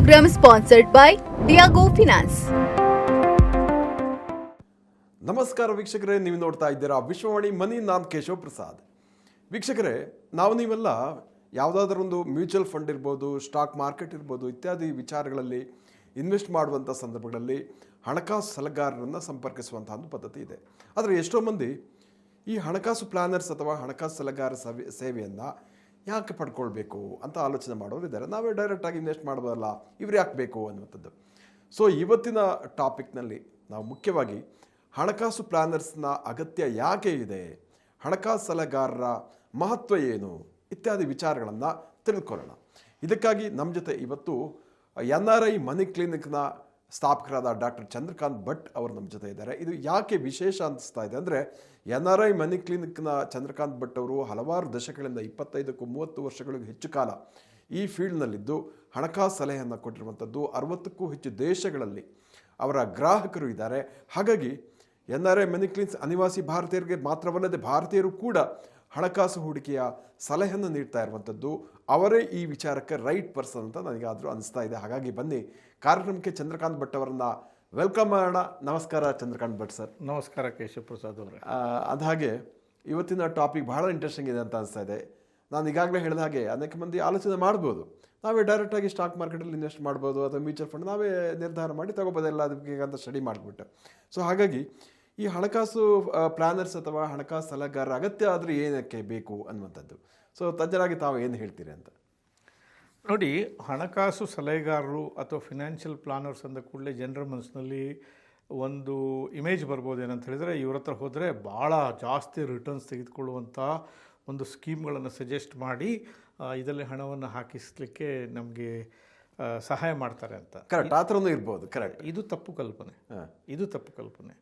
program sponsored by Diago Finance. ನಮಸ್ಕಾರ ವೀಕ್ಷಕರೇ, ನೀವು ನೋಡ್ತಾ ಇದ್ದೀರಾ ವಿಶ್ವವಾಣಿ ಮನಿ. ನಾನು ಕೇಶವ್ ಪ್ರಸಾದ್. ವೀಕ್ಷಕರೇ, ನೀವೆಲ್ಲ ಯಾವುದಾದ್ರೊಂದು ಮ್ಯೂಚುವಲ್ ಫಂಡ್ ಇರ್ಬೋದು, ಸ್ಟಾಕ್ ಮಾರ್ಕೆಟ್ ಇರ್ಬೋದು, ಇತ್ಯಾದಿ ವಿಚಾರಗಳಲ್ಲಿ ಇನ್ವೆಸ್ಟ್ ಮಾಡುವಂಥ ಸಂದರ್ಭಗಳಲ್ಲಿ ಹಣಕಾಸು ಸಲಹೆಗಾರರನ್ನು ಸಂಪರ್ಕಿಸುವಂಥ ಒಂದು ಪದ್ಧತಿ ಇದೆ. ಆದರೆ ಎಷ್ಟೋ ಮಂದಿ ಈ ಹಣಕಾಸು ಪ್ಲಾನರ್ಸ್ ಅಥವಾ ಹಣಕಾಸು ಸಲಹೆಗಾರ ಸೇವೆಯನ್ನು ಯಾಕೆ ಪಡ್ಕೊಳ್ಬೇಕು ಅಂತ ಆಲೋಚನೆ ಮಾಡೋರು ಇದ್ದಾರೆ. ನಾವೇ ಡೈರೆಕ್ಟಾಗಿ ಇನ್ವೆಸ್ಟ್ ಮಾಡ್ಬೋದಲ್ಲ, ಇವ್ರು ಯಾಕೆ ಬೇಕು ಅನ್ನುವಂಥದ್ದು. ಸೊ ಇವತ್ತಿನ ಟಾಪಿಕ್ನಲ್ಲಿ ನಾವು ಮುಖ್ಯವಾಗಿ ಹಣಕಾಸು ಪ್ಲಾನರ್ಸ್ನ ಅಗತ್ಯ ಯಾಕೆ ಇದೆ, ಹಣಕಾಸು ಸಲಹೆಗಾರರ ಮಹತ್ವ ಏನು ಇತ್ಯಾದಿ ವಿಚಾರಗಳನ್ನು ತಿಳ್ಕೊಳ್ಳೋಣ. ಇದಕ್ಕಾಗಿ ನಮ್ಮ ಜೊತೆ ಇವತ್ತು NRI ಮನಿ ಕ್ಲಿನಿಕ್ನ ಸ್ಥಾಪಕರಾದ ಡಾಕ್ಟರ್ ಚಂದ್ರಕಾಂತ್ ಭಟ್ ಅವರು ನಮ್ಮ ಜೊತೆ ಇದ್ದಾರೆ. ಇದು ಯಾಕೆ ವಿಶೇಷ ಅನಿಸ್ತಾ ಇದೆ ಅಂದರೆ, NRI ಮನಿ ಕ್ಲಿನಿಕ್ನ ಚಂದ್ರಕಾಂತ್ ಭಟ್ ಅವರು ಹಲವಾರು ದಶಕಗಳಿಂದ 25ಕ್ಕೂ 30 ವರ್ಷಗಳಿಗೂ ಹೆಚ್ಚು ಕಾಲ ಈ ಫೀಲ್ಡ್ನಲ್ಲಿದ್ದು ಹಣಕಾಸು ಸಲಹೆಯನ್ನು ಕೊಟ್ಟಿರುವಂಥದ್ದು. 60ಕ್ಕೂ ಹೆಚ್ಚು ದೇಶಗಳಲ್ಲಿ ಅವರ ಗ್ರಾಹಕರು ಇದ್ದಾರೆ. ಹಾಗಾಗಿ NRI ಮನಿ ಕ್ಲಿನಿಕ್ಸ್ ಅನಿವಾಸಿ ಭಾರತೀಯರಿಗೆ ಮಾತ್ರವಲ್ಲದೆ ಭಾರತೀಯರು ಕೂಡ ಹಣಕಾಸು ಹೂಡಿಕೆಯ ಸಲಹೆಯನ್ನು ನೀಡ್ತಾ ಇರುವಂಥದ್ದು. ಅವರೇ ಈ ವಿಚಾರಕ್ಕೆ ರೈಟ್ ಪರ್ಸನ್ ಅಂತ ನನಗಾದರೂ ಅನಿಸ್ತಾ ಇದೆ. ಹಾಗಾಗಿ ಬನ್ನಿ ಕಾರ್ಯಕ್ರಮಕ್ಕೆ ಚಂದ್ರಕಾಂತ್ ಭಟ್ ಅವರನ್ನು ವೆಲ್ಕಮ್ ಮಾಡೋಣ. ನಮಸ್ಕಾರ ಚಂದ್ರಕಾಂತ್ ಭಟ್ ಸರ್. ನಮಸ್ಕಾರ ಕೇಶವ್ ಪ್ರಸಾದ್ ಅವರೇ. ಅದಾಗೆ ಇವತ್ತಿನ ಟಾಪಿಕ್ ಬಹಳ ಇಂಟ್ರೆಸ್ಟಿಂಗ್ ಇದೆ ಅಂತ ಅನಿಸ್ತಾ ಇದೆ. ನಾನು ಈಗಾಗಲೇ ಹೇಳಿದ ಹಾಗೆ ಅನೇಕ ಮಂದಿ ಆಲೋಚನೆ ಮಾಡ್ಬೋದು, ನಾವೇ ಡೈರೆಕ್ಟಾಗಿ ಸ್ಟಾಕ್ ಮಾರ್ಕೆಟಲ್ಲಿ ಇನ್ವೆಸ್ಟ್ ಮಾಡ್ಬೋದು ಅಥವಾ ಮ್ಯೂಚುವಲ್ ಫಂಡ್ ನಾವೇ ನಿರ್ಧಾರ ಮಾಡಿ ತಗೋಬೋದೆಲ್ಲ ಅದಕ್ಕೆ ಅಂತ ಸ್ಟಡಿ ಮಾಡಿಬಿಟ್ಟು. ಸೊ ಹಾಗಾಗಿ ಈ ಹಣಕಾಸು ಪ್ಲಾನರ್ಸ್ ಅಥವಾ ಹಣಕಾಸು ಸಲಹೆಗಾರರ ಅಗತ್ಯ ಆದರೆ ಏನಕ್ಕೆ ಬೇಕು ಅನ್ನುವಂಥದ್ದು. ಸೊ ತಜ್ಞರಾಗಿ ತಾವು ಏನು ಹೇಳ್ತೀರಿ ಅಂತ. ನೋಡಿ, ಹಣಕಾಸು ಸಲಹೆಗಾರರು ಅಥವಾ ಫಿನಾನ್ಷಿಯಲ್ ಪ್ಲಾನರ್ಸ್ ಅಂದ ಕೂಡಲೇ ಜನರ ಮನಸ್ಸಿನಲ್ಲಿ ಒಂದು ಇಮೇಜ್ ಬರ್ಬೋದು. ಏನಂತ ಹೇಳಿದರೆ, ಇವ್ರ ಹತ್ರ ಹೋದರೆ ಭಾಳ ಜಾಸ್ತಿ ರಿಟರ್ನ್ಸ್ ತೆಗೆದುಕೊಳ್ಳುವಂಥ ಒಂದು ಸ್ಕೀಮ್ಗಳನ್ನು ಸಜೆಸ್ಟ್ ಮಾಡಿ ಇದರಲ್ಲಿ ಹಣವನ್ನು ಹಾಕಿಸಲಿಕ್ಕೆ ನಮಗೆ ಸಹಾಯ ಮಾಡ್ತಾರೆ ಅಂತ. ಕರೆಕ್ಟ್, ಆ ಥರನೂ ಇರ್ಬೋದು. ಕರೆಕ್ಟ್, ಇದು ತಪ್ಪು ಕಲ್ಪನೆ.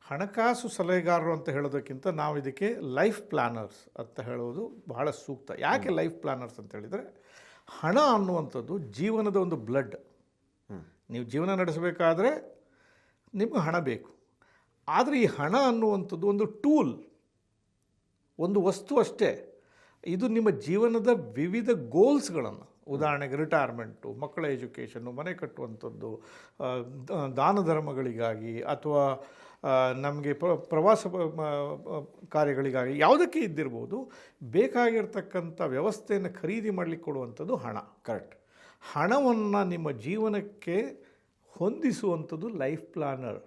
ಹಣಕಾಸು ಸಲಹೆಗಾರರು ಅಂತ ಹೇಳೋದಕ್ಕಿಂತ ನಾವು ಇದಕ್ಕೆ ಲೈಫ್ ಪ್ಲಾನರ್ಸ್ ಅಂತ ಹೇಳೋದು ಬಹಳ ಸೂಕ್ತ. ಯಾಕೆ ಲೈಫ್ ಪ್ಲಾನರ್ಸ್ ಅಂತ ಹೇಳಿದರೆ, ಹಣ ಅನ್ನುವಂಥದ್ದು ಜೀವನದ ಒಂದು ಬ್ಲಡ್. ನೀವು ಜೀವನ ನಡೆಸಬೇಕಾದ್ರೆ ನಿಮಗೆ ಹಣ ಬೇಕು. ಆದರೆ ಈ ಹಣ ಅನ್ನುವಂಥದ್ದು ಒಂದು ಟೂಲ್, ಒಂದು ವಸ್ತು ಅಷ್ಟೇ. ಇದು ನಿಮ್ಮ ಜೀವನದ ವಿವಿಧ ಗೋಲ್ಸ್ಗಳನ್ನು, ಉದಾಹರಣೆಗೆ ರಿಟೈರ್ಮೆಂಟು, ಮಕ್ಕಳ ಎಜುಕೇಷನ್ನು, ಮನೆ ಕಟ್ಟುವಂಥದ್ದು, ದಾನ ಧರ್ಮಗಳಿಗಾಗಿ ಅಥವಾ ನಮಗೆ ಪ್ರವಾಸ ಕಾರ್ಯಗಳಿಗಾಗಿ ಯಾವುದಕ್ಕೆ ಇದ್ದಿರ್ಬೋದು, ಬೇಕಾಗಿರ್ತಕ್ಕಂಥ ವ್ಯವಸ್ಥೆಯನ್ನು ಖರೀದಿ ಮಾಡಲಿಕ್ಕೆ ಕೊಡುವಂಥದ್ದು ಹಣ. ಕರೆಕ್ಟ್. ಹಣವನ್ನು ನಿಮ್ಮ ಜೀವನಕ್ಕೆ ಹೊಂದಿಸುವಂಥದ್ದು ಲೈಫ್ ಪ್ಲಾನರ್.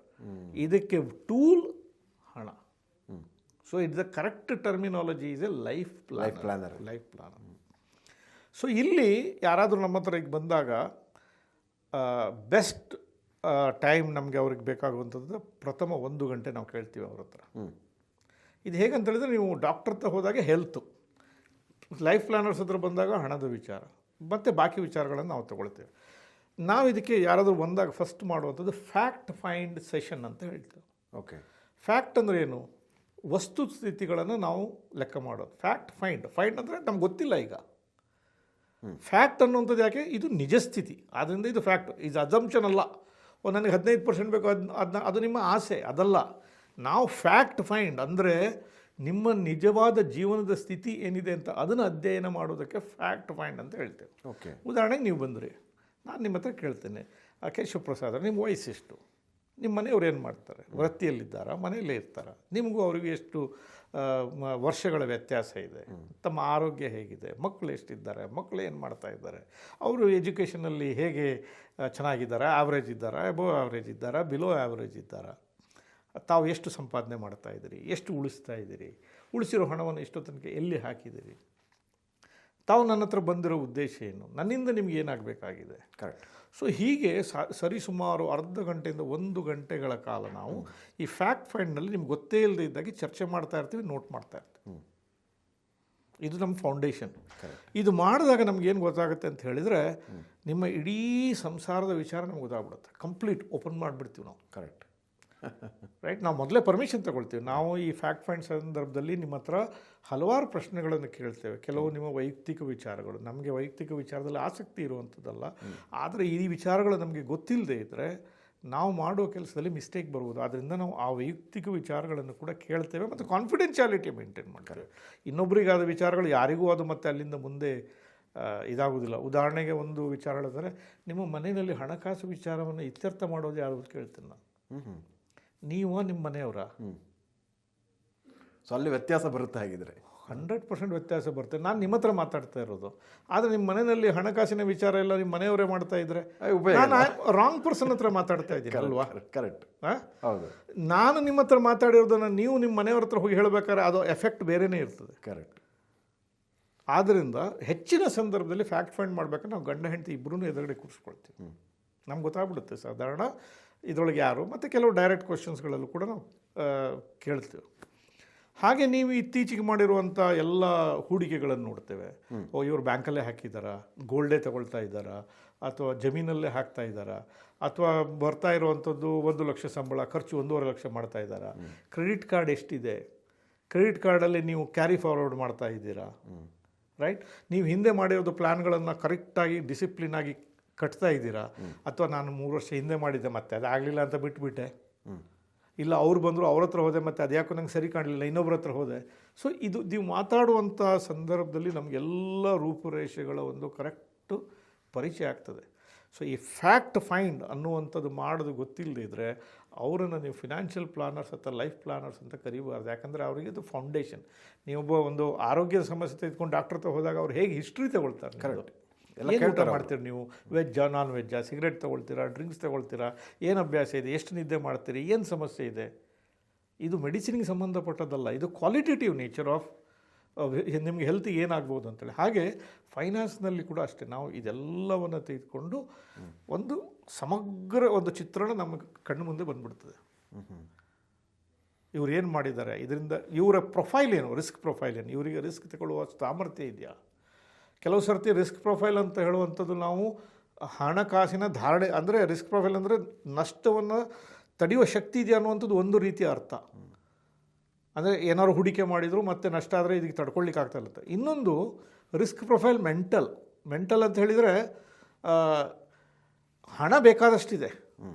ಇದಕ್ಕೆ ಟೂಲ್ ಹಣ. So it's the correct terminology is A life planner. So ಇಲ್ಲಿ ಯಾರಾದರೂ ನಮ್ಮ ಹತ್ರ ಈಗ ಬಂದಾಗ ಬೆಸ್ಟ್ ಟೈಮ್ ನಮಗೆ ಅವ್ರಿಗೆ ಬೇಕಾಗುವಂಥದ್ದು ಪ್ರಥಮ 1 ಗಂಟೆ ನಾವು ಕೇಳ್ತೀವಿ ಅವ್ರ ಹತ್ರ. ಇದು ಹೇಗಂತ ಹೇಳಿದ್ರೆ, ನೀವು ಡಾಕ್ಟರ್ ಹತ್ರ ಹೋದಾಗ ಹೆಲ್ತು, ಲೈಫ್ ಪ್ಲಾನರ್ಸ್ ಹತ್ರ ಬಂದಾಗ ಹಣದ ವಿಚಾರ, ಮತ್ತು ಬಾಕಿ ವಿಚಾರಗಳನ್ನು ನಾವು ತಗೊಳ್ತೇವೆ. ನಾವು ಇದಕ್ಕೆ ಯಾರಾದರೂ ಬಂದಾಗ ಫಸ್ಟ್ ಮಾಡುವಂಥದ್ದು ಫ್ಯಾಕ್ಟ್ ಫೈಂಡ್ ಸೆಷನ್ ಅಂತ ಹೇಳ್ತೇವೆ. ಓಕೆ. ಫ್ಯಾಕ್ಟ್ ಅಂದರೆ ಏನು? ವಸ್ತುಸ್ಥಿತಿಗಳನ್ನು ನಾವು ಲೆಕ್ಕ ಮಾಡೋದು. ಫೈಂಡ್ ಅಂದರೆ ನಮ್ಗೆ ಗೊತ್ತಿಲ್ಲ. ಈಗ ಫ್ಯಾಕ್ಟ್ ಅನ್ನುವಂಥದ್ದು ಯಾಕೆ? ಇದು ನಿಜ ಸ್ಥಿತಿ, ಆದ್ದರಿಂದ ಇದು ಫ್ಯಾಕ್ಟ್. ಇದು ಅಸಂಪ್ಷನ್ ಅಲ್ಲ. ನನಗೆ 15% ಬೇಕು, ಅದು ನಿಮ್ಮ ಆಸೆ, ಅದಲ್ಲ. ನಾವು ಫ್ಯಾಕ್ಟ್ ಫೈಂಡ್ ಅಂದರೆ ನಿಮ್ಮ ನಿಜವಾದ ಜೀವನದ ಸ್ಥಿತಿ ಏನಿದೆ ಅಂತ ಅದನ್ನು ಅಧ್ಯಯನ ಮಾಡೋದಕ್ಕೆ ಫ್ಯಾಕ್ಟ್ ಫೈಂಡ್ ಅಂತ ಹೇಳ್ತೇವೆ. ಓಕೆ. ಉದಾಹರಣೆಗೆ ನೀವು ಬಂದರೆ ನಾನು ನಿಮ್ಮ ಹತ್ರ ಕೇಳ್ತೇನೆ, ಕೇಶವ ಪ್ರಸಾದ್ ನಿಮ್ಮ ವಯಸ್ಸೆಷ್ಟು, ನಿಮ್ಮ ಮನೆಯವ್ರು ಏನು ಮಾಡ್ತಾರೆ, ವೃತ್ತಿಯಲ್ಲಿದ್ದಾರಾ, ಮನೆಯಲ್ಲೇ ಇರ್ತಾರಾ, ನಿಮಗೂ ಅವರಿಗೂ ಎಷ್ಟು ವರ್ಷಗಳ ವ್ಯತ್ಯಾಸ ಇದೆ, ತಮ್ಮ ಆರೋಗ್ಯ ಹೇಗಿದೆ, ಮಕ್ಕಳು ಎಷ್ಟಿದ್ದಾರೆ, ಮಕ್ಕಳು ಏನು ಮಾಡ್ತಾ ಇದ್ದಾರೆ, ಅವರು ಎಜುಕೇಷನಲ್ಲಿ ಹೇಗೆ ಚೆನ್ನಾಗಿದ್ದಾರೆ, ಆವ್ರೇಜ್ ಇದ್ದಾರಾ, ಅಬೋವ್ ಆವ್ರೇಜ್ ಇದ್ದಾರಾ, ಬಿಲೋ ಆವ್ರೇಜ್ ಇದ್ದಾರಾ, ತಾವು ಎಷ್ಟು ಸಂಪಾದನೆ ಮಾಡ್ತಾ ಇದ್ದೀರಿ, ಎಷ್ಟು ಉಳಿಸ್ತಾ ಇದ್ದೀರಿ, ಉಳಿಸಿರೋ ಹಣವನ್ನು ಎಷ್ಟೋ ತನಕ ಎಲ್ಲಿ ಹಾಕಿದ್ದೀರಿ, ತಾವು ನನ್ನ ಹತ್ರ ಬಂದಿರೋ ಉದ್ದೇಶ ಏನು, ನನ್ನಿಂದ ನಿಮ್ಗೆ ಏನಾಗಬೇಕಾಗಿದೆ. ಕರೆಕ್ಟ್. ಸೊ ಹೀಗೆ ಸರಿಸುಮಾರು ಅರ್ಧ ಗಂಟೆಯಿಂದ 1 ಗಂಟೆಗಳ ಕಾಲ ನಾವು ಈ ಫ್ಯಾಕ್ಟ್ ಫೈಂಡ್ನಲ್ಲಿ ನಿಮ್ಗೆ ಗೊತ್ತೇ ಇಲ್ಲದೆ ಇದ್ದಾಗೆ ಚರ್ಚೆ ಮಾಡ್ತಾ ಇರ್ತೀವಿ, ನೋಟ್ ಮಾಡ್ತಾ ಇರ್ತೀವಿ. ಇದು ನಮ್ಮ ಫೌಂಡೇಶನ್. ಇದು ಮಾಡಿದಾಗ ನಮಗೇನು ಗೊತ್ತಾಗುತ್ತೆ ಅಂತ ಹೇಳಿದರೆ, ನಿಮ್ಮ ಇಡೀ ಸಂಸಾರದ ವಿಚಾರ ನಮ್ಗೆ ಗೊತ್ತಾಗ್ಬಿಡುತ್ತೆ. ಕಂಪ್ಲೀಟ್ ಓಪನ್ ಮಾಡಿಬಿಡ್ತೀವಿ ನಾವು. ಕರೆಕ್ಟ್. ರೈಟ್. ನಾವು ಮೊದಲೇ ಪರ್ಮಿಷನ್ ತಗೊಳ್ತೀವಿ. ನಾವು ಈ ಫ್ಯಾಕ್ಟ್ ಫೈಂಡ್ ಸಂದರ್ಭದಲ್ಲಿ ನಿಮ್ಮ ಹತ್ರ ಹಲವಾರು ಪ್ರಶ್ನೆಗಳನ್ನು ಕೇಳ್ತೇವೆ. ಕೆಲವು ನಿಮ್ಮ ವೈಯಕ್ತಿಕ ವಿಚಾರಗಳು, ನಮಗೆ ವೈಯಕ್ತಿಕ ವಿಚಾರದಲ್ಲಿ ಆಸಕ್ತಿ ಇರುವಂಥದ್ದಲ್ಲ, ಆದರೆ ಈ ವಿಚಾರಗಳು ನಮಗೆ ಗೊತ್ತಿಲ್ಲದೆ ಇದ್ದರೆ ನಾವು ಮಾಡುವ ಕೆಲಸದಲ್ಲಿ ಮಿಸ್ಟೇಕ್ ಬರ್ಬೋದು. ಆದ್ದರಿಂದ ನಾವು ಆ ವೈಯಕ್ತಿಕ ವಿಚಾರಗಳನ್ನು ಕೂಡ ಕೇಳ್ತೇವೆ ಮತ್ತು ಕಾನ್ಫಿಡೆನ್ಷಿಯಾಲಿಟಿ ಮೇಂಟೈನ್ ಮಾಡ್ತೇವೆ. ಇನ್ನೊಬ್ಬರಿಗಾದ ವಿಚಾರಗಳು ಯಾರಿಗೂ ಅದು ಮತ್ತೆ ಅಲ್ಲಿಂದ ಮುಂದೆ ಇದಾಗುವುದಿಲ್ಲ. ಉದಾಹರಣೆಗೆ ಒಂದು ವಿಚಾರ ಹೇಳಿದ್ರೆ, ನಿಮ್ಮ ಮನೆಯಲ್ಲಿ ಹಣಕಾಸು ವಿಚಾರವನ್ನು ಇತ್ಯರ್ಥ ಮಾಡೋದು ಯಾರು ಅಂತ ಕೇಳ್ತೀನಿ ನಾನು. ನೀವು ನಿಮ್ಮ ಮನೆಯವರ? ಸೊ ಅಲ್ಲಿ ವ್ಯತ್ಯಾಸ ಬರುತ್ತೆ ಹಾಗಿದ್ರೆ. 100% ವ್ಯತ್ಯಾಸ ಬರುತ್ತೆ. ನಾನು ನಿಮ್ಮ ಹತ್ರ ಮಾತಾಡ್ತಾ ಇರೋದು, ಆದರೆ ನಿಮ್ಮ ಮನೆಯಲ್ಲಿ ಹಣಕಾಸಿನ ವಿಚಾರ ಎಲ್ಲ ನಿಮ್ಮ ಮನೆಯವರೇ ಮಾಡ್ತಾ ಇದ್ರೆ ನಾನು ರಾಂಗ್ ಪರ್ಸನ್ ಹತ್ರ ಮಾತಾಡ್ತಾ ಇದ್ದೀನಿ ಅಲ್ವಾ? ಕರೆಕ್ಟ್. ಹೌದು. ನಾನು ನಿಮ್ಮ ಹತ್ರ ಮಾತಾಡಿರೋದನ್ನು ನೀವು ನಿಮ್ಮ ಮನೆಯವ್ರ ಹತ್ರ ಹೋಗಿ ಹೇಳಬೇಕಾದ್ರೆ ಅದು ಎಫೆಕ್ಟ್ ಬೇರೆಯೇ ಇರ್ತದೆ. ಕರೆಕ್ಟ್. ಆದ್ದರಿಂದ ಹೆಚ್ಚಿನ ಸಂದರ್ಭದಲ್ಲಿ ಫ್ಯಾಕ್ಟ್ ಫೈಂಡ್ ಮಾಡಬೇಕಾದ್ರೆ ನಾವು ಗಂಡ ಹೆಂಡತಿ ಇಬ್ಬರೂ ಎದುರುಗಡೆ ಕೂರಿಸ್ಕೊಳ್ತೀವಿ. ನಮ್ಗೆ ಗೊತ್ತಾಗ್ಬಿಡುತ್ತೆ ಸಾಧಾರಣ ಇದರೊಳಗೆ ಯಾರು, ಮತ್ತು ಕೆಲವು ಡೈರೆಕ್ಟ್ ಕ್ವಶನ್ಸ್ಗಳಲ್ಲೂ ಕೂಡ ನಾವು ಕೇಳ್ತೀವಿ. ಹಾಗೆ ನೀವು ಇತ್ತೀಚೆಗೆ ಮಾಡಿರುವಂಥ ಎಲ್ಲ ಹೂಡಿಕೆಗಳನ್ನು ನೋಡ್ತೇವೆ. ಇವರು ಬ್ಯಾಂಕಲ್ಲೇ ಹಾಕಿದ್ದಾರಾ, ಗೋಲ್ಡೇ ತಗೊಳ್ತಾ ಇದ್ದಾರಾ, ಅಥವಾ ಜಮೀನಲ್ಲೇ ಹಾಕ್ತಾ ಇದ್ದಾರಾ, ಅಥವಾ ಬರ್ತಾ ಇರುವಂಥದ್ದು 1 ಲಕ್ಷ ಸಂಬಳ ಖರ್ಚು 1.5 ಲಕ್ಷ ಮಾಡ್ತಾ ಇದ್ದಾರಾ, ಕ್ರೆಡಿಟ್ ಕಾರ್ಡ್ ಎಷ್ಟಿದೆ, ಕ್ರೆಡಿಟ್ ಕಾರ್ಡಲ್ಲಿ ನೀವು ಕ್ಯಾರಿ ಫಾರ್ವರ್ಡ್ ಮಾಡ್ತಾ ಇದ್ದೀರಾ, ರೈಟ್? ನೀವು ಹಿಂದೆ ಮಾಡಿರೋದು ಪ್ಲ್ಯಾನ್ಗಳನ್ನು ಕರೆಕ್ಟಾಗಿ ಡಿಸಿಪ್ಲಿನ್ ಆಗಿ ಕಟ್ತಾ ಇದ್ದೀರಾ, ಅಥವಾ ನಾನು 3 ವರ್ಷ ಹಿಂದೆ ಮಾಡಿದ್ದೆ ಮತ್ತೆ ಅದಾಗಲಿಲ್ಲ ಅಂತ ಬಿಟ್ಬಿಟ್ಟೆ, ಇಲ್ಲ ಅವ್ರು ಬಂದರು ಅವ್ರ ಹತ್ರ ಹೋದೆ ಮತ್ತು ಅದ್ಯಾಕೋ ನಂಗೆ ಸರಿ ಕಾಣಲಿಲ್ಲ ಇನ್ನೊಬ್ಬರ ಹತ್ರ ಹೋದೆ. ಸೊ ಇದು ನೀವು ಮಾತಾಡುವಂಥ ಸಂದರ್ಭದಲ್ಲಿ ನಮಗೆಲ್ಲ ರೂಪುರೇಷೆಗಳ ಒಂದು ಕರೆಕ್ಟು ಪರಿಚಯ ಆಗ್ತದೆ. ಸೊ ಈ ಫ್ಯಾಕ್ಟ್ ಫೈಂಡ್ ಅನ್ನುವಂಥದ್ದು ಮಾಡೋದು ಗೊತ್ತಿಲ್ಲದೆ ಇದ್ದರೆ ಅವರನ್ನು ನೀವು ಫಿನಾನ್ಷಿಯಲ್ ಪ್ಲಾನರ್ಸ್ ಅಥವಾ ಲೈಫ್ ಪ್ಲಾನರ್ಸ್ ಅಂತ ಕರಿಬಾರ್ದು. ಯಾಕಂದರೆ ಅವರಿಗೆ ಅದು ಫೌಂಡೇಶನ್. ನೀವೊಬ್ಬ ಒಂದು ಆರೋಗ್ಯದ ಸಮಸ್ಯೆ ತೆಗೆದುಕೊಂಡು ಡಾಕ್ಟರ್ ಹತ್ರ ಹೋದಾಗ ಅವ್ರು ಹೇಗೆ ಹಿಸ್ಟ್ರಿ ತಗೊಳ್ತಾರೆ, ಕರೆಕ್ಟ್, ಏನು ಊಟ ಮಾಡ್ತೀರಿ ನೀವು, ವೆಜ್ಜಾ ನಾನ್ ವೆಜ್ಜಾ, ಸಿಗರೇಟ್ ತೊಗೊಳ್ತೀರಾ, ಡ್ರಿಂಕ್ಸ್ ತೊಗೊಳ್ತೀರಾ, ಏನು ಅಭ್ಯಾಸ ಇದೆ, ಎಷ್ಟು ನಿದ್ದೆ ಮಾಡ್ತೀರಿ, ಏನು ಸಮಸ್ಯೆ ಇದೆ, ಇದು ಮೆಡಿಸಿನ್ಗೆ ಸಂಬಂಧಪಟ್ಟದ್ದಲ್ಲ, ಇದು ಕ್ವಾಲಿಟೇಟಿವ್ ನೇಚರ್ ಆಫ್ ನಿಮಗೆ ಹೆಲ್ತಿಗೆ ಏನಾಗ್ಬೋದು ಅಂತೇಳಿ. ಹಾಗೆ ಫೈನಾನ್ಸ್ನಲ್ಲಿ ಕೂಡ ಅಷ್ಟೇ, ನಾವು ಇದೆಲ್ಲವನ್ನು ತೆಗೆದುಕೊಂಡು ಒಂದು ಸಮಗ್ರ ಒಂದು ಚಿತ್ರಣ ನಮ್ಮ ಕಣ್ಣು ಮುಂದೆ ಬಂದ್ಬಿಡ್ತದೆ. ಇವ್ರು ಏನು ಮಾಡಿದ್ದಾರೆ, ಇದರಿಂದ ಇವರ ಪ್ರೊಫೈಲ್ ಏನು, ರಿಸ್ಕ್ ಪ್ರೊಫೈಲ್ ಏನು, ಇವರಿಗೆ ರಿಸ್ಕ್ ತಗೊಳ್ಳುವ ಸಾಮರ್ಥ್ಯ ಇದೆಯಾ. ಕೆಲವು ಸರ್ತಿ ರಿಸ್ಕ್ ಪ್ರೊಫೈಲ್ ಅಂತ ಹೇಳುವಂಥದ್ದು ನಾವು ಹಣಕಾಸಿನ ಧಾರಣೆ, ಅಂದರೆ ರಿಸ್ಕ್ ಪ್ರೊಫೈಲ್ ಅಂದರೆ ನಷ್ಟವನ್ನು ತಡೆಯುವ ಶಕ್ತಿ ಇದೆಯಾ ಅನ್ನುವಂಥದ್ದು ಒಂದು ರೀತಿಯ ಅರ್ಥ. ಅಂದರೆ ಏನಾದ್ರು ಹೂಡಿಕೆ ಮಾಡಿದರೂ ಮತ್ತೆ ನಷ್ಟ ಆದರೆ ಇದಕ್ಕೆ ತಡ್ಕೊಳ್ಳಿಕ್ಕೆ ಆಗ್ತಾ ಇರುತ್ತೆ. ಇನ್ನೊಂದು ರಿಸ್ಕ್ ಪ್ರೊಫೈಲ್ ಮೆಂಟಲ್ ಅಂತ ಹೇಳಿದರೆ ಹಣ ಬೇಕಾದಷ್ಟಿದೆ,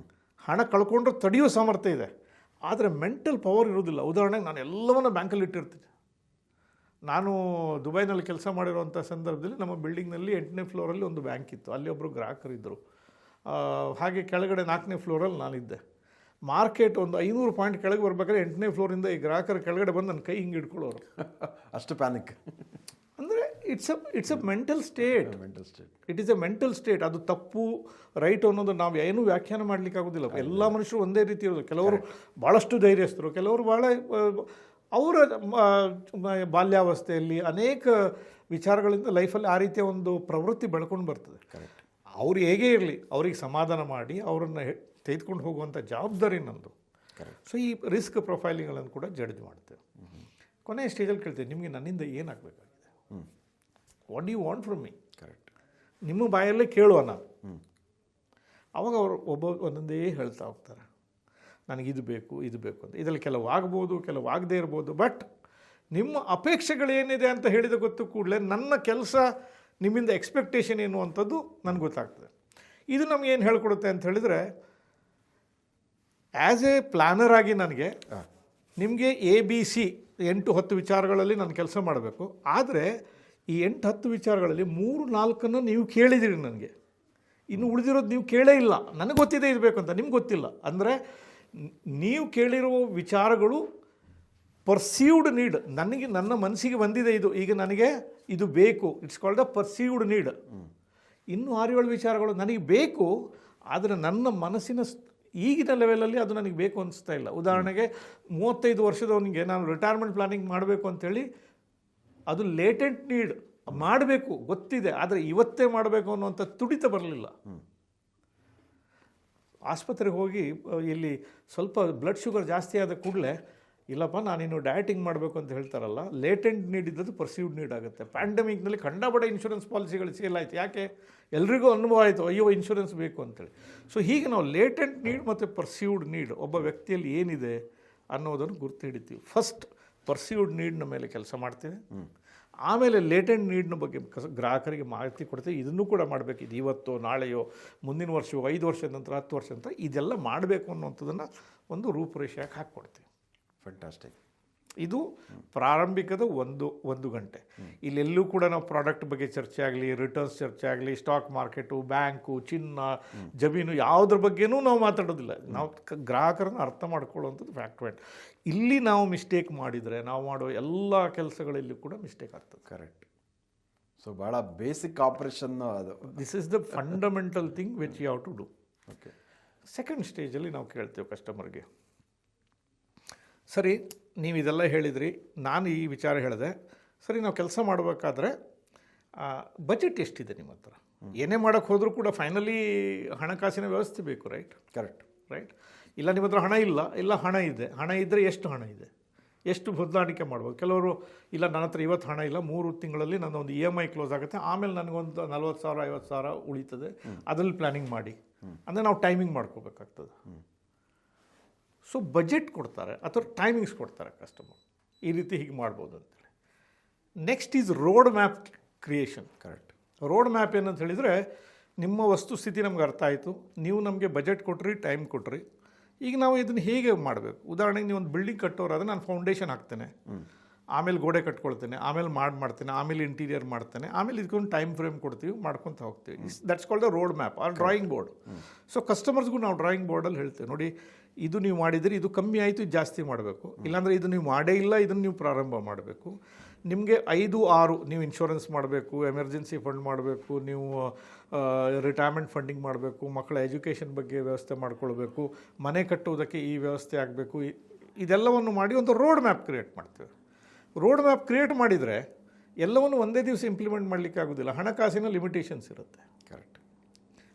ಹಣ ಕಳ್ಕೊಂಡ್ರೆ ತಡೆಯುವ ಸಾಮರ್ಥ್ಯ ಇದೆ, ಆದರೆ ಮೆಂಟಲ್ ಪವರ್ ಇರೋದಿಲ್ಲ. ಉದಾಹರಣೆಗೆ ನಾನು ಎಲ್ಲವನ್ನ ಬ್ಯಾಂಕಲ್ಲಿ ಇಟ್ಟಿರ್ತೀನಿ. ನಾನು ದುಬೈನಲ್ಲಿ ಕೆಲಸ ಮಾಡಿರುವಂಥ ಸಂದರ್ಭದಲ್ಲಿ ನಮ್ಮ ಬಿಲ್ಡಿಂಗ್ನಲ್ಲಿ 8ನೇ ಫ್ಲೋರಲ್ಲಿ ಒಂದು ಬ್ಯಾಂಕ್ ಇತ್ತು. ಅಲ್ಲಿ ಒಬ್ಬರು ಗ್ರಾಹಕರಿದ್ದರು. ಹಾಗೆ ಕೆಳಗಡೆ 4ನೇ ಫ್ಲೋರಲ್ಲಿ ನಾನಿದ್ದೆ. ಮಾರ್ಕೆಟ್ ಒಂದು 500 ಪಾಯಿಂಟ್ ಕೆಳಗೆ ಬರ್ಬೇಕಾದ್ರೆ 8ನೇ ಫ್ಲೋರಿಂದ ಈ ಗ್ರಾಹಕರ ಕೆಳಗಡೆ ಬಂದು ನನ್ನ ಕೈ ಹಿಂಗೆ ಹಿಡ್ಕೊಳ್ಳೋರು. ಅಷ್ಟು ಪ್ಯಾನಿಕ್. ಅಂದರೆ it's a mental state. It is A mental state. ಅದು ತಪ್ಪು ರೈಟ್ ಅನ್ನೋದು ನಾವು ಏನೂ ವ್ಯಾಖ್ಯಾನ ಮಾಡಲಿಕ್ಕೆ ಆಗೋದಿಲ್ಲ. ಎಲ್ಲ ಮನುಷ್ಯರು ಒಂದೇ ರೀತಿ ಇರೋದು. ಕೆಲವರು ಭಾಳಷ್ಟು ಧೈರ್ಯಸ್ಥರು, ಕೆಲವರು ಭಾಳ ಅವರ ಬಾಲ್ಯಾವಸ್ಥೆಯಲ್ಲಿ ಅನೇಕ ವಿಚಾರಗಳಿಂದ ಲೈಫಲ್ಲಿ ಆ ರೀತಿಯ ಒಂದು ಪ್ರವೃತ್ತಿ ಬೆಳ್ಕೊಂಡು ಬರ್ತದೆ. ಅವ್ರು ಹೇಗೇ ಇರಲಿ, ಅವ್ರಿಗೆ ಸಮಾಧಾನ ಮಾಡಿ ಅವರನ್ನು ತೆಗೆದುಕೊಂಡು ಹೋಗುವಂಥ ಜವಾಬ್ದಾರಿ ನಂದು. ಸೊ ಈ ರಿಸ್ಕ್ ಪ್ರೊಫೈಲಿಂಗ್ಗಳನ್ನು ಕೂಡ ಜಡ್ಜ್ ಮಾಡ್ತೇವೆ. ಕೊನೆಯ ಸ್ಟೇಜಲ್ಲಿ ಕೇಳ್ತೇವೆ, ನಿಮಗೆ ನನ್ನಿಂದ ಏನಾಗಬೇಕಾಗಿದೆ, what you want from me. Correct. ನಿಮ್ಮ ಬಾಯಲ್ಲೇ ಕೇಳುವ ನಾನು. ಅವಾಗ ಅವರು ಒಂದೊಂದೇ ಹೇಳ್ತಾ ಹೋಗ್ತಾರೆ, ನನಗಿದು ಬೇಕು ಇದು ಬೇಕು ಅಂತ. ಇದರಲ್ಲಿ ಕೆಲವು ಆಗ್ಬೋದು, ಕೆಲವು ಆಗದೇ ಇರ್ಬೋದು. ಬಟ್ ನಿಮ್ಮ ಅಪೇಕ್ಷೆಗಳೇನಿದೆ ಅಂತ ಹೇಳಿದ ಗೊತ್ತು ಕೂಡಲೇ ನನ್ನ ಕೆಲಸ ನಿಮ್ಮಿಂದ ಎಕ್ಸ್ಪೆಕ್ಟೇಷನ್ ಏನು ಅಂಥದ್ದು ನನಗೆ ಗೊತ್ತಾಗ್ತದೆ. ಇದು ನಮಗೇನು ಹೇಳ್ಕೊಡುತ್ತೆ ಅಂತ ಹೇಳಿದರೆ, ಆ್ಯಸ್ ಎ ಪ್ಲ್ಯಾನರ್ ಆಗಿ ನನಗೆ ನಿಮಗೆ ABC 8-10 ವಿಚಾರಗಳಲ್ಲಿ ನಾನು ಕೆಲಸ ಮಾಡಬೇಕು. ಆದರೆ ಈ 8-10 ವಿಚಾರಗಳಲ್ಲಿ 3-4 ನೀವು ಕೇಳಿದಿರಿ ನನಗೆ, ಇನ್ನು ಉಳಿದಿರೋದು ನೀವು ಕೇಳೇ ಇಲ್ಲ. ನನಗೆ ಗೊತ್ತಿದೆ ಇದು ಬೇಕು ಅಂತ, ನಿಮ್ಗೆ ಗೊತ್ತಿಲ್ಲ. ಅಂದರೆ ನೀವು ಕೇಳಿರುವ ವಿಚಾರಗಳು ಪರ್ಸೀವ್ಡ್ ನೀಡ್, ನನಗೆ ನನ್ನ ಮನಸ್ಸಿಗೆ ಬಂದಿದೆ ಇದು, ಈಗ ನನಗೆ ಇದು ಬೇಕು. It's called the perceived need. ಇನ್ನೂ 6-7 ವಿಚಾರಗಳು ನನಗೆ ಬೇಕು, ಆದರೆ ನನ್ನ ಮನಸ್ಸಿನ ಈಗಿನ ಲೆವೆಲಲ್ಲಿ ಅದು ನನಗೆ ಬೇಕು ಅನಿಸ್ತಾ ಇಲ್ಲ. ಉದಾಹರಣೆಗೆ 35 ವರ್ಷದವನಿಗೆ ನಾನು ರಿಟೈರ್ಮೆಂಟ್ ಪ್ಲಾನಿಂಗ್ ಮಾಡಬೇಕು ಅಂಥೇಳಿ ಅದು ಲೇಟೆಂಟ್ ನೀಡ್, ಮಾಡಬೇಕು ಗೊತ್ತಿದೆ, ಆದರೆ ಇವತ್ತೇ ಮಾಡಬೇಕು ಅನ್ನುವಂಥ ತುಡಿತ ಬರಲಿಲ್ಲ. ಆಸ್ಪತ್ರೆಗೆ ಹೋಗಿ ಇಲ್ಲಿ ಸ್ವಲ್ಪ ಬ್ಲಡ್ ಶುಗರ್ ಜಾಸ್ತಿ ಆದ ಕೂಡಲೇ ಇಲ್ಲಪ್ಪ ನಾನಿನ್ನು ಡಯಟಿಂಗ್ ಮಾಡಬೇಕು ಅಂತ ಹೇಳ್ತಾರಲ್ಲ, ಲೇಟೆಂಟ್ ನೀಡ್ ಇದ್ದದ್ದು ಪರ್ಸೀವ್ಡ್ ನೀಡ್ ಆಗುತ್ತೆ. ಪ್ಯಾಂಡಮಿಕ್ನಲ್ಲಿ ಕಂಡಬಡೆ ಇನ್ಶೂರೆನ್ಸ್ ಪಾಲಿಸಿಗಳು ಸೇಲ್ ಆಯಿತು. ಯಾಕೆ? ಎಲ್ರಿಗೂ ಅನುಭವ ಆಯಿತು, ಅಯ್ಯೋ ಇನ್ಶೂರೆನ್ಸ್ ಬೇಕು ಅಂತೇಳಿ. ಸೊ ಹೀಗೆ ನಾವು ಲೇಟೆಂಟ್ ನೀಡ್ ಮತ್ತು ಪರ್ಸೀವ್ಡ್ ನೀಡ್ ಒಬ್ಬ ವ್ಯಕ್ತಿಯಲ್ಲಿ ಏನಿದೆ ಅನ್ನೋದನ್ನು ಗುರ್ತು ಹಿಡಿತೀವಿ. ಫಸ್ಟ್ ಪರ್ಸೀವ್ಡ್ ನೀಡ್ನ ಮೇಲೆ ಕೆಲಸ ಮಾಡ್ತೀವಿ, ಆಮೇಲೆ ಲೇಟೆಂಟ್ ನೀಡ್ನ ಬಗ್ಗೆ ಗ್ರಾಹಕರಿಗೆ ಮಾಹಿತಿ ಕೊಡ್ತೀವಿ. ಇದನ್ನು ಕೂಡ ಮಾಡಬೇಕು, ಇದು ಇವತ್ತೋ ನಾಳೆಯೋ ಮುಂದಿನ ವರ್ಷವೋ 5 ವರ್ಷದ ನಂತರ 10 ವರ್ಷದ ನಂತರ ಇದೆಲ್ಲ ಮಾಡಬೇಕು ಅನ್ನೋಂಥದ್ದನ್ನು ಒಂದು ರೂಪುರೇಷೆಯಾಗಿ ಹಾಕ್ಕೊಡ್ತೀವಿ. ಫ್ಯಾಂಟಾಸ್ಟಿಕ್. ಇದು ಪ್ರಾರಂಭಿಕದ ಒಂದು ಗಂಟೆ. ಇಲ್ಲೆಲ್ಲೂ ಕೂಡ ನಾವು ಪ್ರಾಡಕ್ಟ್ ಬಗ್ಗೆ ಚರ್ಚೆ ಆಗಲಿ, ರಿಟರ್ನ್ಸ್ ಚರ್ಚೆ ಆಗಲಿ, ಸ್ಟಾಕ್ ಮಾರ್ಕೆಟು, ಬ್ಯಾಂಕು, ಚಿನ್ನ, ಜಮೀನು ಯಾವುದ್ರ ಬಗ್ಗೆನೂ ನಾವು ಮಾತಾಡೋದಿಲ್ಲ. ನಾವು ಗ್ರಾಹಕರನ್ನು ಅರ್ಥ ಮಾಡ್ಕೊಳ್ಳುವಂಥದ್ದು ಫ್ಯಾಕ್ಟ್ ಪಾಯಿಂಟ್. ಇಲ್ಲಿ ನಾವು ಮಿಸ್ಟೇಕ್ ಮಾಡಿದರೆ ನಾವು ಮಾಡೋ ಎಲ್ಲ ಕೆಲಸಗಳಲ್ಲಿ ಕೂಡ ಮಿಸ್ಟೇಕ್ ಆಗ್ತದೆ. ಕರೆಕ್ಟ್. ಸೊ ಭಾಳ ಬೇಸಿಕ್ ಆಪರೇಷನ್ ಅದು. This is the fundamental thing which you have to do. Okay. Second ಸ್ಟೇಜಲ್ಲಿ ನಾವು ಕೇಳ್ತೇವೆ ಕಸ್ಟಮರ್ಗೆ, ಸರಿ ನೀವು ಇದೆಲ್ಲ ಹೇಳಿದ್ರಿ, ನಾನು ಈ ವಿಚಾರ ಹೇಳಿದೆ, ಸರಿ ನಾವು ಕೆಲಸ ಮಾಡಬೇಕಾದ್ರೆ ಬಜೆಟ್ ಎಷ್ಟಿದೆ ನಿಮ್ಮ ಹತ್ರ? ಏನೇ ಮಾಡೋಕ್ಕೆ ಹೋದರೂ ಕೂಡ ಫೈನಲಿ ಹಣಕಾಸಿನ ವ್ಯವಸ್ಥೆ ಬೇಕು, ರೈಟ್? ಕರೆಕ್ಟ್. ರೈಟ್. ಇಲ್ಲ ನಿಮ್ಮ ಹತ್ರ ಹಣ ಇಲ್ಲ ಹಣ ಇದೆ. ಹಣ ಇದ್ದರೆ ಎಷ್ಟು ಹಣ ಇದೆ, ಎಷ್ಟು ಹೊಂದಾಣಿಕೆ ಮಾಡ್ಬೋದು? ಕೆಲವರು ಇಲ್ಲ ನನ್ನ ಹತ್ರ ಇವತ್ತು ಹಣ ಇಲ್ಲ, 3 ತಿಂಗಳಲ್ಲಿ ನನ್ನ ಒಂದು EMI ಕ್ಲೋಸ್ ಆಗುತ್ತೆ, ಆಮೇಲೆ ನನಗೊಂದು 40,000 50,000 ಉಳಿತದೆ, ಅದರಲ್ಲಿ ಪ್ಲ್ಯಾನಿಂಗ್ ಮಾಡಿ ಅಂದರೆ ನಾವು ಟೈಮಿಂಗ್ ಮಾಡ್ಕೋಬೇಕಾಗ್ತದೆ. ಸೊ ಬಜೆಟ್ ಕೊಡ್ತಾರೆ ಅಥವಾ ಟೈಮಿಂಗ್ಸ್ ಕೊಡ್ತಾರೆ ಕಸ್ಟಮರ್, ಈ ರೀತಿ ಹೀಗೆ ಮಾಡ್ಬೋದು ಅಂತೇಳಿ. Next is road map creation. Correct. Road map ಏನಂತ ಹೇಳಿದರೆ, ನಿಮ್ಮ ವಸ್ತುಸ್ಥಿತಿ ನಮ್ಗೆ ಅರ್ಥ ಆಯಿತು, ನೀವು ನಮಗೆ ಬಜೆಟ್ ಕೊಟ್ರಿ, ಟೈಮ್ ಕೊಟ್ರಿ, ಈಗ ನಾವು ಇದನ್ನು ಹೇಗೆ ಮಾಡಬೇಕು? ಉದಾಹರಣೆಗೆ ನೀವು ಒಂದು ಬಿಲ್ಡಿಂಗ್ ಕಟ್ಟೋರಾದರೆ ನಾನು ಫೌಂಡೇಶನ್ ಹಾಕ್ತೇನೆ, ಆಮೇಲೆ ಗೋಡೆ ಕಟ್ಕೊಳ್ತೇನೆ, ಆಮೇಲೆ ಮಾಡ್ತೇನೆ, ಆಮೇಲೆ ಇಂಟೀರಿಯರ್ ಮಾಡ್ತೇನೆ, ಆಮೇಲೆ ಇದಕ್ಕೊಂದು ಟೈಮ್ ಫ್ರೇಮ್ ಕೊಡ್ತೀವಿ, ಮಾಡ್ಕೊತ ಹೋಗ್ತೀವಿ. That's called the road map or drawing board. So ಕಸ್ಟಮರ್ಸ್ಗೂ ನಾವು ಡ್ರಾಯಿಂಗ್ ಬೋರ್ಡಲ್ಲಿ ಹೇಳ್ತೇವೆ, ನೋಡಿ ಇದು ನೀವು ಮಾಡಿದರೆ ಇದು ಕಮ್ಮಿ ಆಯಿತು, ಇದು ಜಾಸ್ತಿ ಮಾಡಬೇಕು, ಇಲ್ಲಾಂದರೆ ಇದು ನೀವು ಮಾಡೇ ಇಲ್ಲ, ಇದನ್ನು ನೀವು ಪ್ರಾರಂಭ ಮಾಡಬೇಕು. ನಿಮಗೆ 5-6 ನೀವು ಇನ್ಶೂರೆನ್ಸ್ ಮಾಡಬೇಕು, ಎಮರ್ಜೆನ್ಸಿ ಫಂಡ್ ಮಾಡಬೇಕು, ನೀವು ರಿಟೈರ್ಮೆಂಟ್ ಫಂಡಿಂಗ್ ಮಾಡಬೇಕು, ಮಕ್ಕಳ ಎಜುಕೇಷನ್ ಬಗ್ಗೆ ವ್ಯವಸ್ಥೆ ಮಾಡ್ಕೊಳ್ಬೇಕು, ಮನೆ ಕಟ್ಟುವುದಕ್ಕೆ ಈ ವ್ಯವಸ್ಥೆ ಆಗಬೇಕು. ಇದೆಲ್ಲವನ್ನು ಮಾಡಿ ಒಂದು ರೋಡ್ ಮ್ಯಾಪ್ ಕ್ರಿಯೇಟ್ ಮಾಡ್ತೇವೆ. ರೋಡ್ ಮ್ಯಾಪ್ ಕ್ರಿಯೇಟ್ ಮಾಡಿದರೆ ಎಲ್ಲವನ್ನು ಒಂದೇ ದಿವಸ ಇಂಪ್ಲಿಮೆಂಟ್ ಮಾಡಲಿಕ್ಕೆ ಆಗೋದಿಲ್ಲ, ಹಣಕಾಸಿನ ಲಿಮಿಟೇಷನ್ಸ್ ಇರುತ್ತೆ. ಕರೆಕ್ಟ್.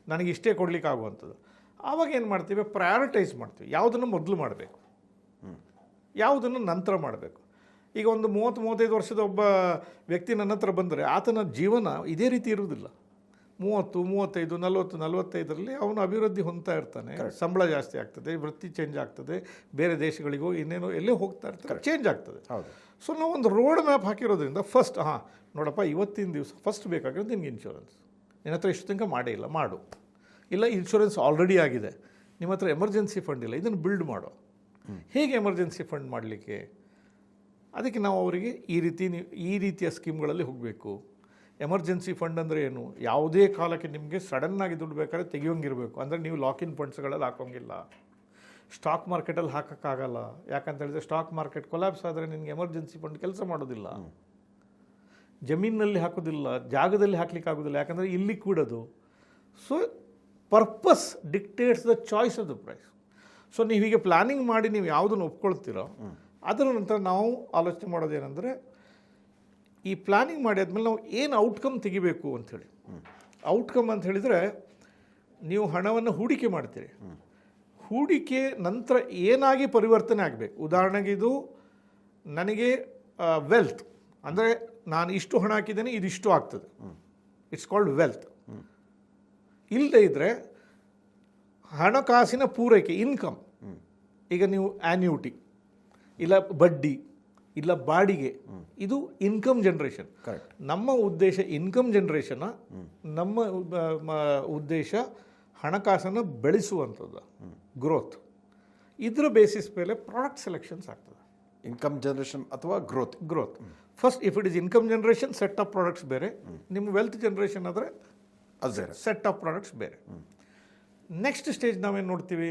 ನನಗೆ ಇಷ್ಟೇ ಕೊಡಲಿಕ್ಕೆ ಆಗುವಂಥದ್ದು. ಆವಾಗ ಏನು ಮಾಡ್ತೀವಿ, ಪ್ರಯಾರಿಟೈಸ್ ಮಾಡ್ತೀವಿ, ಯಾವುದನ್ನು ಮೊದಲು ಮಾಡಬೇಕು, ಯಾವುದನ್ನು ನಂತರ ಮಾಡಬೇಕು. ಈಗ ಒಂದು 30-35 ವರ್ಷದ ಒಬ್ಬ ವ್ಯಕ್ತಿ ನನ್ನ ಹತ್ರ ಬಂದರೆ ಆತನ ಜೀವನ ಇದೇ ರೀತಿ ಇರುವುದಿಲ್ಲ. 30, 35, 40, 45ರಲ್ಲಿ ಅವನು ಅಭಿವೃದ್ಧಿ ಹೊಂದ್ತಾ ಇರ್ತಾನೆ, ಸಂಬಳ ಜಾಸ್ತಿ ಆಗ್ತದೆ, ವೃತ್ತಿ ಚೇಂಜ್ ಆಗ್ತದೆ, ಬೇರೆ ದೇಶಗಳಿಗೋ ಇನ್ನೇನೋ ಎಲ್ಲೇ ಹೋಗ್ತಾ ಇರ್ತಾರೆ, ಚೇಂಜ್ ಆಗ್ತದೆ. ಸೊ ನಾವು ಒಂದು ರೋಡ್ ಮ್ಯಾಪ್ ಹಾಕಿರೋದ್ರಿಂದ ಫಸ್ಟ್ ನೋಡಪ್ಪ ಇವತ್ತಿನ ದಿವಸ ಫಸ್ಟ್ ಬೇಕಾಗಿರೋದು ನಿನಗೆ ಇನ್ಶೂರೆನ್ಸ್. ನಿನ್ನ ಹತ್ರ ಇಷ್ಟು ತನಕ ಮಾಡೇ ಇಲ್ಲ, ಮಾಡು. ಇಲ್ಲ ಇನ್ಶೂರೆನ್ಸ್ ಆಲ್ರೆಡಿ ಆಗಿದೆ, ನಿಮ್ಮ ಹತ್ರ ಎಮರ್ಜೆನ್ಸಿ ಫಂಡ್ ಇಲ್ಲ, ಇದನ್ನು ಬಿಲ್ಡ್ ಮಾಡೋ. ಹೇಗೆ ಎಮರ್ಜೆನ್ಸಿ ಫಂಡ್ ಮಾಡಲಿಕ್ಕೆ? ಅದಕ್ಕೆ ನಾವು ಅವರಿಗೆ ಈ ರೀತಿಯ ಸ್ಕೀಮ್ಗಳಲ್ಲಿ ಹೋಗಬೇಕು. ಎಮರ್ಜೆನ್ಸಿ ಫಂಡ್ ಅಂದರೆ ಏನು? ಯಾವುದೇ ಕಾಲಕ್ಕೆ ನಿಮಗೆ ಸಡನ್ನಾಗಿ ದುಡ್ಡು ಬೇಕಾದ್ರೆ ತೆಗಿಯೋಂಗಿರಬೇಕು, ಅಂದರೆ ನೀವು ಲಾಕಿನ್ ಫಂಡ್ಸ್ಗಳಲ್ಲಿ ಹಾಕೋಂಗಿಲ್ಲ. ಸ್ಟಾಕ್ ಮಾರ್ಕೆಟಲ್ಲಿ ಹಾಕೋಕ್ಕಾಗಲ್ಲ, ಯಾಕಂತ ಹೇಳಿದ್ರೆ ಸ್ಟಾಕ್ ಮಾರ್ಕೆಟ್ ಕೊಲ್ಯಾಪ್ಸ್ ಆದರೆ ನಿಮಗೆ ಎಮರ್ಜೆನ್ಸಿ ಫಂಡ್ ಕೆಲಸ ಮಾಡೋದಿಲ್ಲ. ಜಮೀನಿನಲ್ಲಿ ಹಾಕೋದಿಲ್ಲ, ಜಾಗದಲ್ಲಿ ಹಾಕ್ಲಿಕ್ಕೆ ಆಗೋದಿಲ್ಲ, ಯಾಕಂದರೆ ಇಲ್ಲಿ ಕೂಡೋದು. So purpose dictates the choice of the price. So ನೀವು ಹೀಗೆ ಪ್ಲ್ಯಾನಿಂಗ್ ಮಾಡಿ ನೀವು ಯಾವುದನ್ನು ಒಪ್ಕೊಳ್ತೀರೋ ಅದರ ನಂತರ ನಾವು ಆಲೋಚನೆ ಮಾಡೋದೇನೆಂದರೆ, ಈ ಪ್ಲ್ಯಾನಿಂಗ್ ಮಾಡಿ ಆದಮೇಲೆ ನಾವು ಏನು ಔಟ್ಕಮ್ ತೆಗಿಬೇಕು ಅಂಥೇಳಿ. ಔಟ್ಕಮ್ ಅಂತ ಹೇಳಿದರೆ, ನೀವು ಹಣವನ್ನು ಹೂಡಿಕೆ ಮಾಡ್ತೀರಿ, ಹೂಡಿಕೆ ನಂತರ ಏನಾಗಿ ಪರಿವರ್ತನೆ ಆಗಬೇಕು. ಉದಾಹರಣೆಗೆ ಇದು ನನಗೆ ವೆಲ್ತ್, ಅಂದರೆ ನಾನು ಇಷ್ಟು ಹಣ ಹಾಕಿದ್ದೇನೆ, ಇದಿಷ್ಟು ಆಗ್ತದೆ, ಇಟ್ಸ್ ಕಾಲ್ಡ್ ವೆಲ್ತ್. ಇಲ್ಲದೇ ಇದ್ದರೆ ಹಣಕಾಸಿನ ಪೂರೈಕೆ, ಇನ್ಕಮ್. ಈಗ ನೀವು ಆ್ಯನ್ಯೂಟಿ, ಇಲ್ಲ ಬಡ್ಡಿ, ಇಲ್ಲ ಬಾಡಿಗೆ, ಇದು ಇನ್ಕಮ್ ಜನ್ರೇಷನ್. ನಮ್ಮ ಉದ್ದೇಶ ಇನ್ಕಮ್ ಜನ್ರೇಷನ್ನ, ನಮ್ಮ ಉದ್ದೇಶ ಹಣಕಾಸನ್ನು ಬೆಳೆಸುವಂಥದ್ದು, ಗ್ರೋತ್. ಇದರ ಬೇಸಿಸ್ ಮೇಲೆ ಪ್ರಾಡಕ್ಟ್ ಸೆಲೆಕ್ಷನ್ಸ್ ಆಗ್ತದೆ. ಇನ್ಕಮ್ ಜನ್ರೇಷನ್ ಅಥವಾ growth. First if it is income generation, set of products ಬೇರೆ. ನಿಮ್ಮ ವೆಲ್ತ್ ಜನ್ರೇಷನ್ ಆದರೆ ಸೆಟ್ ಆಫ್ ಪ್ರಾಡಕ್ಟ್ಸ್ ಬೇರೆ. ನೆಕ್ಸ್ಟ್ ಸ್ಟೇಜ್ ನಾವೇನು ನೋಡ್ತೀವಿ,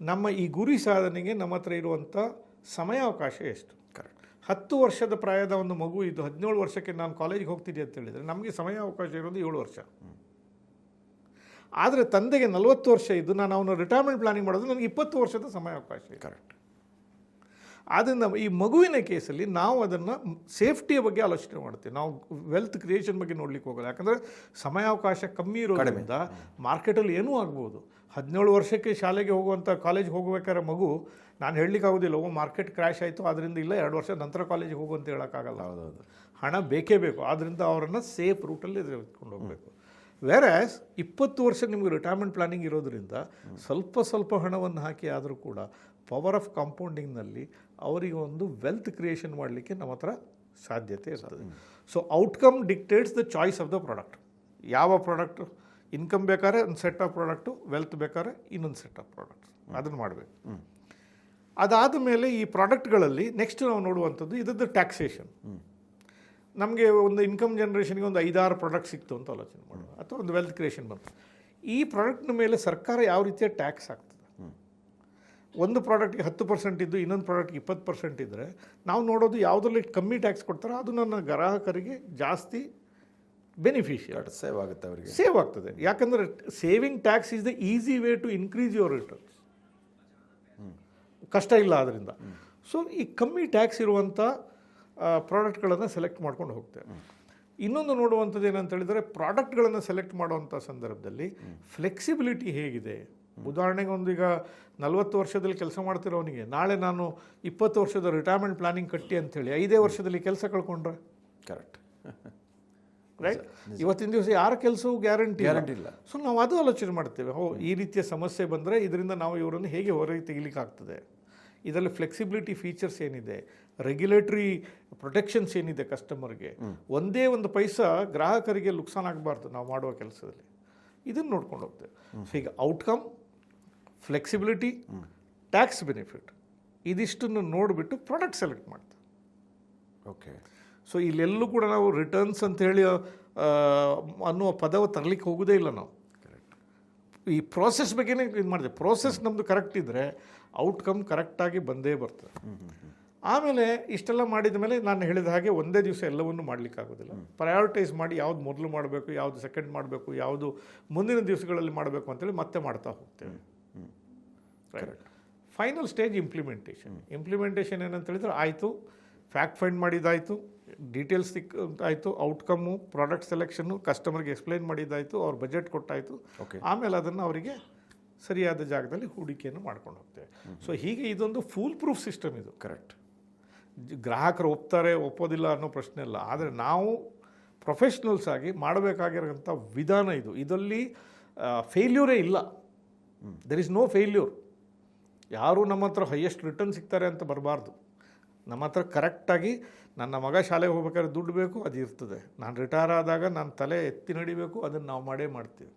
ನಮ್ಮ ಈ ಗುರಿ ಸಾಧನೆಗೆ ನಮ್ಮ ಹತ್ರ ಇರುವಂಥ ಸಮಯಾವಕಾಶ ಎಷ್ಟು. 10 ವರ್ಷದ ಪ್ರಾಯದ ಒಂದು ಮಗು ಇದು 17 ವರ್ಷಕ್ಕೆ ನಾನು ಕಾಲೇಜಿಗೆ ಹೋಗ್ತಿದ್ದೆ ಅಂತ ಹೇಳಿದರೆ ನಮಗೆ ಸಮಯಾವಕಾಶ ಇರೋದು 7 ವರ್ಷ. ಆದರೆ ತಂದೆಗೆ 40 ವರ್ಷ ಇದ್ದು ನಾನು ಅವನ ರಿಟೈರ್ಮೆಂಟ್ ಪ್ಲಾನಿಂಗ್ ಮಾಡೋದು ನನಗೆ 20 ವರ್ಷದ ಸಮಯಾವಕಾಶ ಇದೆ. ಕರೆಕ್ಟ್. ಆದ್ದರಿಂದ ಈ ಮಗುವಿನ ಕೇಸಲ್ಲಿ ನಾವು ಅದನ್ನು ಸೇಫ್ಟಿಯ ಬಗ್ಗೆ ಆಲೋಚನೆ ಮಾಡ್ತೀವಿ, ನಾವು ವೆಲ್ತ್ ಕ್ರಿಯೇಷನ್ ಬಗ್ಗೆ ನೋಡ್ಲಿಕ್ಕೆ ಹೋಗೋಲ್ಲ. ಯಾಕಂದರೆ ಸಮಯಾವಕಾಶ ಕಮ್ಮಿ ಇರೋದ್ರಿಂದ ಮಾರ್ಕೆಟಲ್ಲಿ ಏನೂ ಆಗ್ಬೋದು. 17 ವರ್ಷಕ್ಕೆ ಶಾಲೆಗೆ ಹೋಗುವಂಥ, ಕಾಲೇಜ್ಗೆ ಹೋಗಬೇಕಾದ್ರೆ ಮಗು, ನಾನು ಹೇಳಲಿಕ್ಕೆ ಆಗೋದಿಲ್ಲ ಮಾರ್ಕೆಟ್ ಕ್ರ್ಯಾಶ್ ಆಯಿತು ಆದ್ದರಿಂದ ಇಲ್ಲ 2 ವರ್ಷ ನಂತರ ಕಾಲೇಜಿಗೆ ಹೋಗು ಅಂತ ಹೇಳೋಕ್ಕಾಗಲ್ಲ. ಹಣ ಬೇಕೇ ಬೇಕು. ಆದ್ದರಿಂದ ಅವರನ್ನು ಸೇಫ್ ರೂಟಲ್ಲಿ ತೆಗೆದುಕೊಂಡು ಹೋಗಬೇಕು. ವೇರ್ಯಾಸ್ 20 ವರ್ಷ ನಿಮಗೆ ರಿಟೈರ್ಮೆಂಟ್ ಪ್ಲಾನಿಂಗ್ ಇರೋದ್ರಿಂದ ಸ್ವಲ್ಪ ಹಣವನ್ನು ಹಾಕಿ ಆದರೂ ಕೂಡ ಪವರ್ ಆಫ್ ಕಾಂಪೌಂಡಿಂಗ್ನಲ್ಲಿ ಅವರಿಗೆ ಒಂದು ವೆಲ್ತ್ ಕ್ರಿಯೇಷನ್ ಮಾಡಲಿಕ್ಕೆ ನಮ್ಮ ಹತ್ರ ಸಾಧ್ಯತೆ ಇರ್ತದೆ. So outcome dictates the choice of the product. ಯಾವ ಪ್ರಾಡಕ್ಟು, ಇನ್ಕಮ್ ಬೇಕಾದ್ರೆ ಒಂದು ಸೆಟ್ ಆಫ್ ಪ್ರಾಡಕ್ಟು, ವೆಲ್ತ್ ಬೇಕಾದ್ರೆ ಇನ್ನೊಂದು ಸೆಟ್ ಆಫ್ ಪ್ರಾಡಕ್ಟ್ಸ್, ಅದನ್ನು ಮಾಡಬೇಕು. ಅದಾದ ಮೇಲೆ ಈ ಪ್ರಾಡಕ್ಟ್ಗಳಲ್ಲಿ ನೆಕ್ಸ್ಟ್ ನಾವು ನೋಡುವಂಥದ್ದು ಇದರದ್ದು ಟ್ಯಾಕ್ಸೇಷನ್. ನಮಗೆ ಒಂದು ಇನ್ಕಮ್ ಜನ್ರೇಷನ್ಗೆ ಒಂದು 5-6 ಪ್ರಾಡಕ್ಟ್ ಸಿಕ್ತು ಅಂತ ಆಲೋಚನೆ ಮಾಡೋದು, ಅಥವಾ ಒಂದು ವೆಲ್ತ್ ಕ್ರಿಯೇಷನ್ ಬಂತು. ಈ ಪ್ರಾಡಕ್ಟ್ನ ಮೇಲೆ ಸರ್ಕಾರ ಯಾವ ರೀತಿಯ ಟ್ಯಾಕ್ಸ್ ಆಗ್ತದೆ? ಒಂದು ಪ್ರಾಡಕ್ಟ್ಗೆ 10% ಇದ್ದು ಇನ್ನೊಂದು ಪ್ರಾಡಕ್ಟ್ಗೆ 20% ಇದ್ದರೆ ನಾವು ನೋಡೋದು ಯಾವುದರಲ್ಲಿ ಕಮ್ಮಿ ಟ್ಯಾಕ್ಸ್ ಕೊಡ್ತಾರೋ ಅದು ನನ್ನ ಗ್ರಾಹಕರಿಗೆ ಜಾಸ್ತಿ ಬೆನಿಫಿಷಿಯಲ್, ಸೇವ್ ಆಗುತ್ತೆ ಅವರಿಗೆ, ಸೇವ್ ಆಗ್ತದೆ. ಯಾಕಂದರೆ saving tax is the easy way to increase your returns. ಕಷ್ಟ ಇಲ್ಲ ಅದರಿಂದ. ಸೊ ಈ ಕಮ್ಮಿ ಟ್ಯಾಕ್ಸ್ ಇರುವಂಥ ಪ್ರಾಡಕ್ಟ್ಗಳನ್ನು ಸೆಲೆಕ್ಟ್ ಮಾಡ್ಕೊಂಡು ಹೋಗ್ತೇವೆ. ಇನ್ನೊಂದು ನೋಡುವಂಥದ್ದು ಏನಂತ ಹೇಳಿದರೆ, ಪ್ರಾಡಕ್ಟ್ಗಳನ್ನು ಸೆಲೆಕ್ಟ್ ಮಾಡುವಂಥ ಸಂದರ್ಭದಲ್ಲಿ ಫ್ಲೆಕ್ಸಿಬಿಲಿಟಿ ಹೇಗಿದೆ. ಉದಾಹರಣೆಗೆ ಒಂದು ಈಗ 40 ವರ್ಷದಲ್ಲಿ ಕೆಲಸ ಮಾಡ್ತಿರೋನಿಗೆ ನಾಳೆ ನಾನು 20 ವರ್ಷದ ರಿಟೈರ್ಮೆಂಟ್ ಪ್ಲಾನಿಂಗ್ ಕಟ್ಟಿ ಅಂಥೇಳಿ 5 ವರ್ಷದಲ್ಲಿ ಕೆಲಸ ಕಳ್ಕೊಂಡ್ರೆ ಕರೆಕ್ಟ್ ರೈಟ್. ಇವತ್ತಿನ ದಿವಸ ಯಾರ ಕೆಲಸವೂ ಗ್ಯಾರಂಟಿ ಇಲ್ಲ. ಸೊ ನಾವು ಅದು ಆಲೋಚನೆ ಮಾಡ್ತೇವೆ, ಈ ರೀತಿಯ ಸಮಸ್ಯೆ ಬಂದರೆ ಇದರಿಂದ ನಾವು ಇವರನ್ನು ಹೇಗೆ ಹೊರಗೆ ತೆಗಿಲಿಕ್ಕಾಗ್ತದೆ, ಇದರಲ್ಲಿ ಫ್ಲೆಕ್ಸಿಬಿಲಿಟಿ ಫೀಚರ್ಸ್ ಏನಿದೆ, ರೆಗ್ಯುಲೇಟರಿ ಪ್ರೊಟೆಕ್ಷನ್ಸ್ ಏನಿದೆ ಕಸ್ಟಮರ್ಗೆ, ಒಂದೇ ಒಂದು ಪೈಸಾ ಗ್ರಾಹಕರಿಗೆ ನುಕ್ಸಾನ್ ಆಗಬಾರ್ದು ನಾವು ಮಾಡುವ ಕೆಲಸದಲ್ಲಿ. ಇದನ್ನು ನೋಡ್ಕೊಂಡು ಹೋಗ್ತೇವೆ. ಸೊ ಈಗ ಔಟ್ಕಮ್, ಫ್ಲೆಕ್ಸಿಬಿಲಿಟಿ, ಟ್ಯಾಕ್ಸ್ ಬೆನಿಫಿಟ್, ಇದಿಷ್ಟನ್ನು ನೋಡಿಬಿಟ್ಟು ಪ್ರಾಡಕ್ಟ್ ಸೆಲೆಕ್ಟ್ ಮಾಡ್ತೇವೆ. ಓಕೆ. ಸೊ ಇಲ್ಲೆಲ್ಲೂ ಕೂಡ ನಾವು ರಿಟರ್ನ್ಸ್ ಅಂತ ಹೇಳಿ ಅನ್ನುವ ಪದವ ತರಲಿಕ್ಕೆ ಹೋಗೋದೇ ಇಲ್ಲ ನಾವು. ಈ ಪ್ರೋಸೆಸ್ ಬಗ್ಗೆನೇ ಇದು ಮಾಡಿದೆ. ಪ್ರೋಸೆಸ್ ನಮ್ಮದು ಕರೆಕ್ಟ್ ಇದ್ದರೆ ಔಟ್ಕಮ್ ಕರೆಕ್ಟಾಗಿ ಬಂದೇ ಬರ್ತದೆ. ಆಮೇಲೆ ಇಷ್ಟೆಲ್ಲ ಮಾಡಿದ ಮೇಲೆ ನಾನು ಹೇಳಿದ ಹಾಗೆ ಒಂದೇ ದಿವಸ ಎಲ್ಲವನ್ನೂ ಮಾಡಲಿಕ್ಕಾಗೋದಿಲ್ಲ. ಪ್ರಯಾರಿಟೈಸ್ ಮಾಡಿ ಯಾವ್ದು ಮೊದಲು ಮಾಡಬೇಕು, ಯಾವುದು ಸೆಕೆಂಡ್ ಮಾಡಬೇಕು, ಯಾವುದು ಮುಂದಿನ ದಿವಸಗಳಲ್ಲಿ ಮಾಡಬೇಕು ಅಂತೇಳಿ ಮತ್ತೆ ಮಾಡ್ತಾ ಹೋಗ್ತೇವೆ. ರೈಟ್. ಫೈನಲ್ ಸ್ಟೇಜ್ ಇಂಪ್ಲಿಮೆಂಟೇಷನ್ ಏನಂತ ಹೇಳಿದ್ರೆ, ಆಯಿತು ಫ್ಯಾಕ್ಟ್ ಫೈಂಡ್ ಮಾಡಿದ್ದಾಯಿತು, ಡೀಟೇಲ್ಸ್ ಆಯಿತು, ಔಟ್ಕಮ್ಮು, ಪ್ರಾಡಕ್ಟ್ ಸೆಲೆಕ್ಷನ್ನು, ಕಸ್ಟಮರ್ಗೆ ಎಕ್ಸ್ಪ್ಲೈನ್ ಮಾಡಿದ್ದಾಯಿತು, ಅವ್ರ ಬಜೆಟ್ ಕೊಟ್ಟಾಯಿತು. ಆಮೇಲೆ ಅದನ್ನು ಅವರಿಗೆ ಸರಿಯಾದ ಜಾಗದಲ್ಲಿ ಹೂಡಿಕೆಯನ್ನು ಮಾಡ್ಕೊಂಡು ಹೋಗ್ತೇವೆ. ಸೊ ಹೀಗೆ ಇದೊಂದು ಫೂಲ್ ಪ್ರೂಫ್ ಸಿಸ್ಟಮ್ ಇದು. ಕರೆಕ್ಟ್. ಗ್ರಾಹಕರು ಒಪ್ತಾರೆ ಒಪ್ಪೋದಿಲ್ಲ ಅನ್ನೋ ಪ್ರಶ್ನೆ ಇಲ್ಲ. ಆದರೆ ನಾವು ಪ್ರೊಫೆಷ್ನಲ್ಸ್ ಆಗಿ ಮಾಡಬೇಕಾಗಿರೋಂಥ ವಿಧಾನ ಇದು. ಇದರಲ್ಲಿ ಫೇಲ್ಯೂರೇ ಇಲ್ಲ. There is no failure. ಯಾರೂ ನಮ್ಮ ಹತ್ರ ಹೈಯೆಸ್ಟ್ ರಿಟರ್ನ್ ಸಿಗ್ತಾರೆ ಅಂತ ಬರಬಾರ್ದು. ನಮ್ಮ ಹತ್ರ ಕರೆಕ್ಟಾಗಿ ನನ್ನ ಮಗ ಶಾಲೆಗೆ ಹೋಗ್ಬೇಕಾದ್ರೆ ದುಡ್ಡು ಬೇಕು, ಅದು ಇರ್ತದೆ. ನಾನು ರಿಟೈರ್ ಆದಾಗ ನಾನು ತಲೆ ಎತ್ತಿ ನಡಿಬೇಕು, ಅದನ್ನು ನಾವು ಮಾಡೇ ಮಾಡ್ತೀವಿ.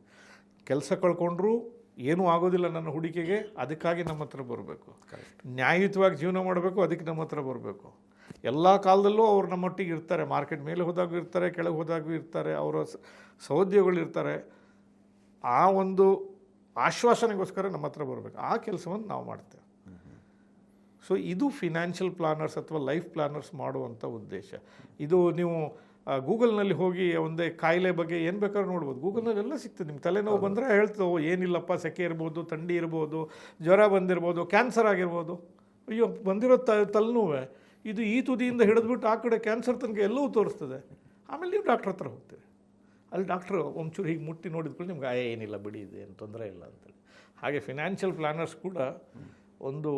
ಕೆಲಸ ಕಳ್ಕೊಂಡ್ರೂ ಏನೂ ಆಗೋದಿಲ್ಲ ನನ್ನ ಹೂಡಿಕೆಗೆ, ಅದಕ್ಕಾಗಿ ನಮ್ಮ ಹತ್ರ ಬರಬೇಕು. ನ್ಯಾಯಯುತವಾಗಿ ಜೀವನ ಮಾಡಬೇಕು, ಅದಕ್ಕೆ ನಮ್ಮ ಹತ್ರ ಬರಬೇಕು. ಎಲ್ಲ ಕಾಲದಲ್ಲೂ ಅವ್ರು ನಮ್ಮೊಟ್ಟಿಗೆ ಇರ್ತಾರೆ. ಮಾರ್ಕೆಟ್ ಮೇಲೆ ಹೋದಾಗೂ ಇರ್ತಾರೆ, ಕೆಳಗೆ ಹೋದಾಗೂ ಇರ್ತಾರೆ, ಅವರ ಸಹೋದ್ಯೋಗಿಗಳಿರ್ತಾರೆ. ಆ ಒಂದು ಆಶ್ವಾಸನೆಗೋಸ್ಕರ ನಮ್ಮ ಹತ್ರ ಬರಬೇಕು. ಆ ಕೆಲಸವನ್ನು ನಾವು ಮಾಡ್ತೇವೆ. ಸೊ ಇದು ಫಿನಾನ್ಷಿಯಲ್ ಪ್ಲಾನರ್ಸ್ ಅಥವಾ ಲೈಫ್ ಪ್ಲಾನರ್ಸ್ ಮಾಡುವಂಥ ಉದ್ದೇಶ. ಇದು ನೀವು ಗೂಗಲ್ನಲ್ಲಿ ಹೋಗಿ ಒಂದೇ ಕಾಯಿಲೆ ಬಗ್ಗೆ ಏನು ಬೇಕಾದ್ರೂ ನೋಡ್ಬೋದು. ಗೂಗಲ್ನಲ್ಲಿ ಎಲ್ಲ ಸಿಗ್ತದೆ. ನಿಮ್ಮ ತಲೆನೋವು ಬಂದರೆ ಹೇಳ್ತವೆ, ಏನಿಲ್ಲಪ್ಪ, ಸೆಕೆ ಇರ್ಬೋದು, ಥಂಡಿ ಇರ್ಬೋದು, ಜ್ವರ ಬಂದಿರ್ಬೋದು, ಕ್ಯಾನ್ಸರ್ ಆಗಿರ್ಬೋದು. ಅಯ್ಯೋ ಬಂದಿರೋ ತಲೆನೋವೆ ಇದು ಈ ತುದಿಯಿಂದ ಹಿಡಿದ್ಬಿಟ್ಟು ಆ ಕಡೆ ಕ್ಯಾನ್ಸರ್ ತನಕ ಎಲ್ಲವೂ ತೋರಿಸ್ತದೆ. ಆಮೇಲೆ ನೀವು ಡಾಕ್ಟ್ರ್ ಹತ್ರ ಹೋಗ್ತೀರಿ. ಅಲ್ಲಿ ಡಾಕ್ಟ್ರು ಒಂಚೂರು ಹೀಗೆ ಮುಟ್ಟಿ ನೋಡಿದ್ಕೊಳ್ಳಿ ನಿಮ್ಗೆ ಏನಿಲ್ಲ ಬಿಡಿ, ಇದೆ ಏನು ತೊಂದರೆ ಇಲ್ಲ ಅಂತೇಳಿ. ಹಾಗೆ ಫಿನಾನ್ಷಿಯಲ್ ಪ್ಲಾನರ್ಸ್ ಕೂಡ ಒಂದು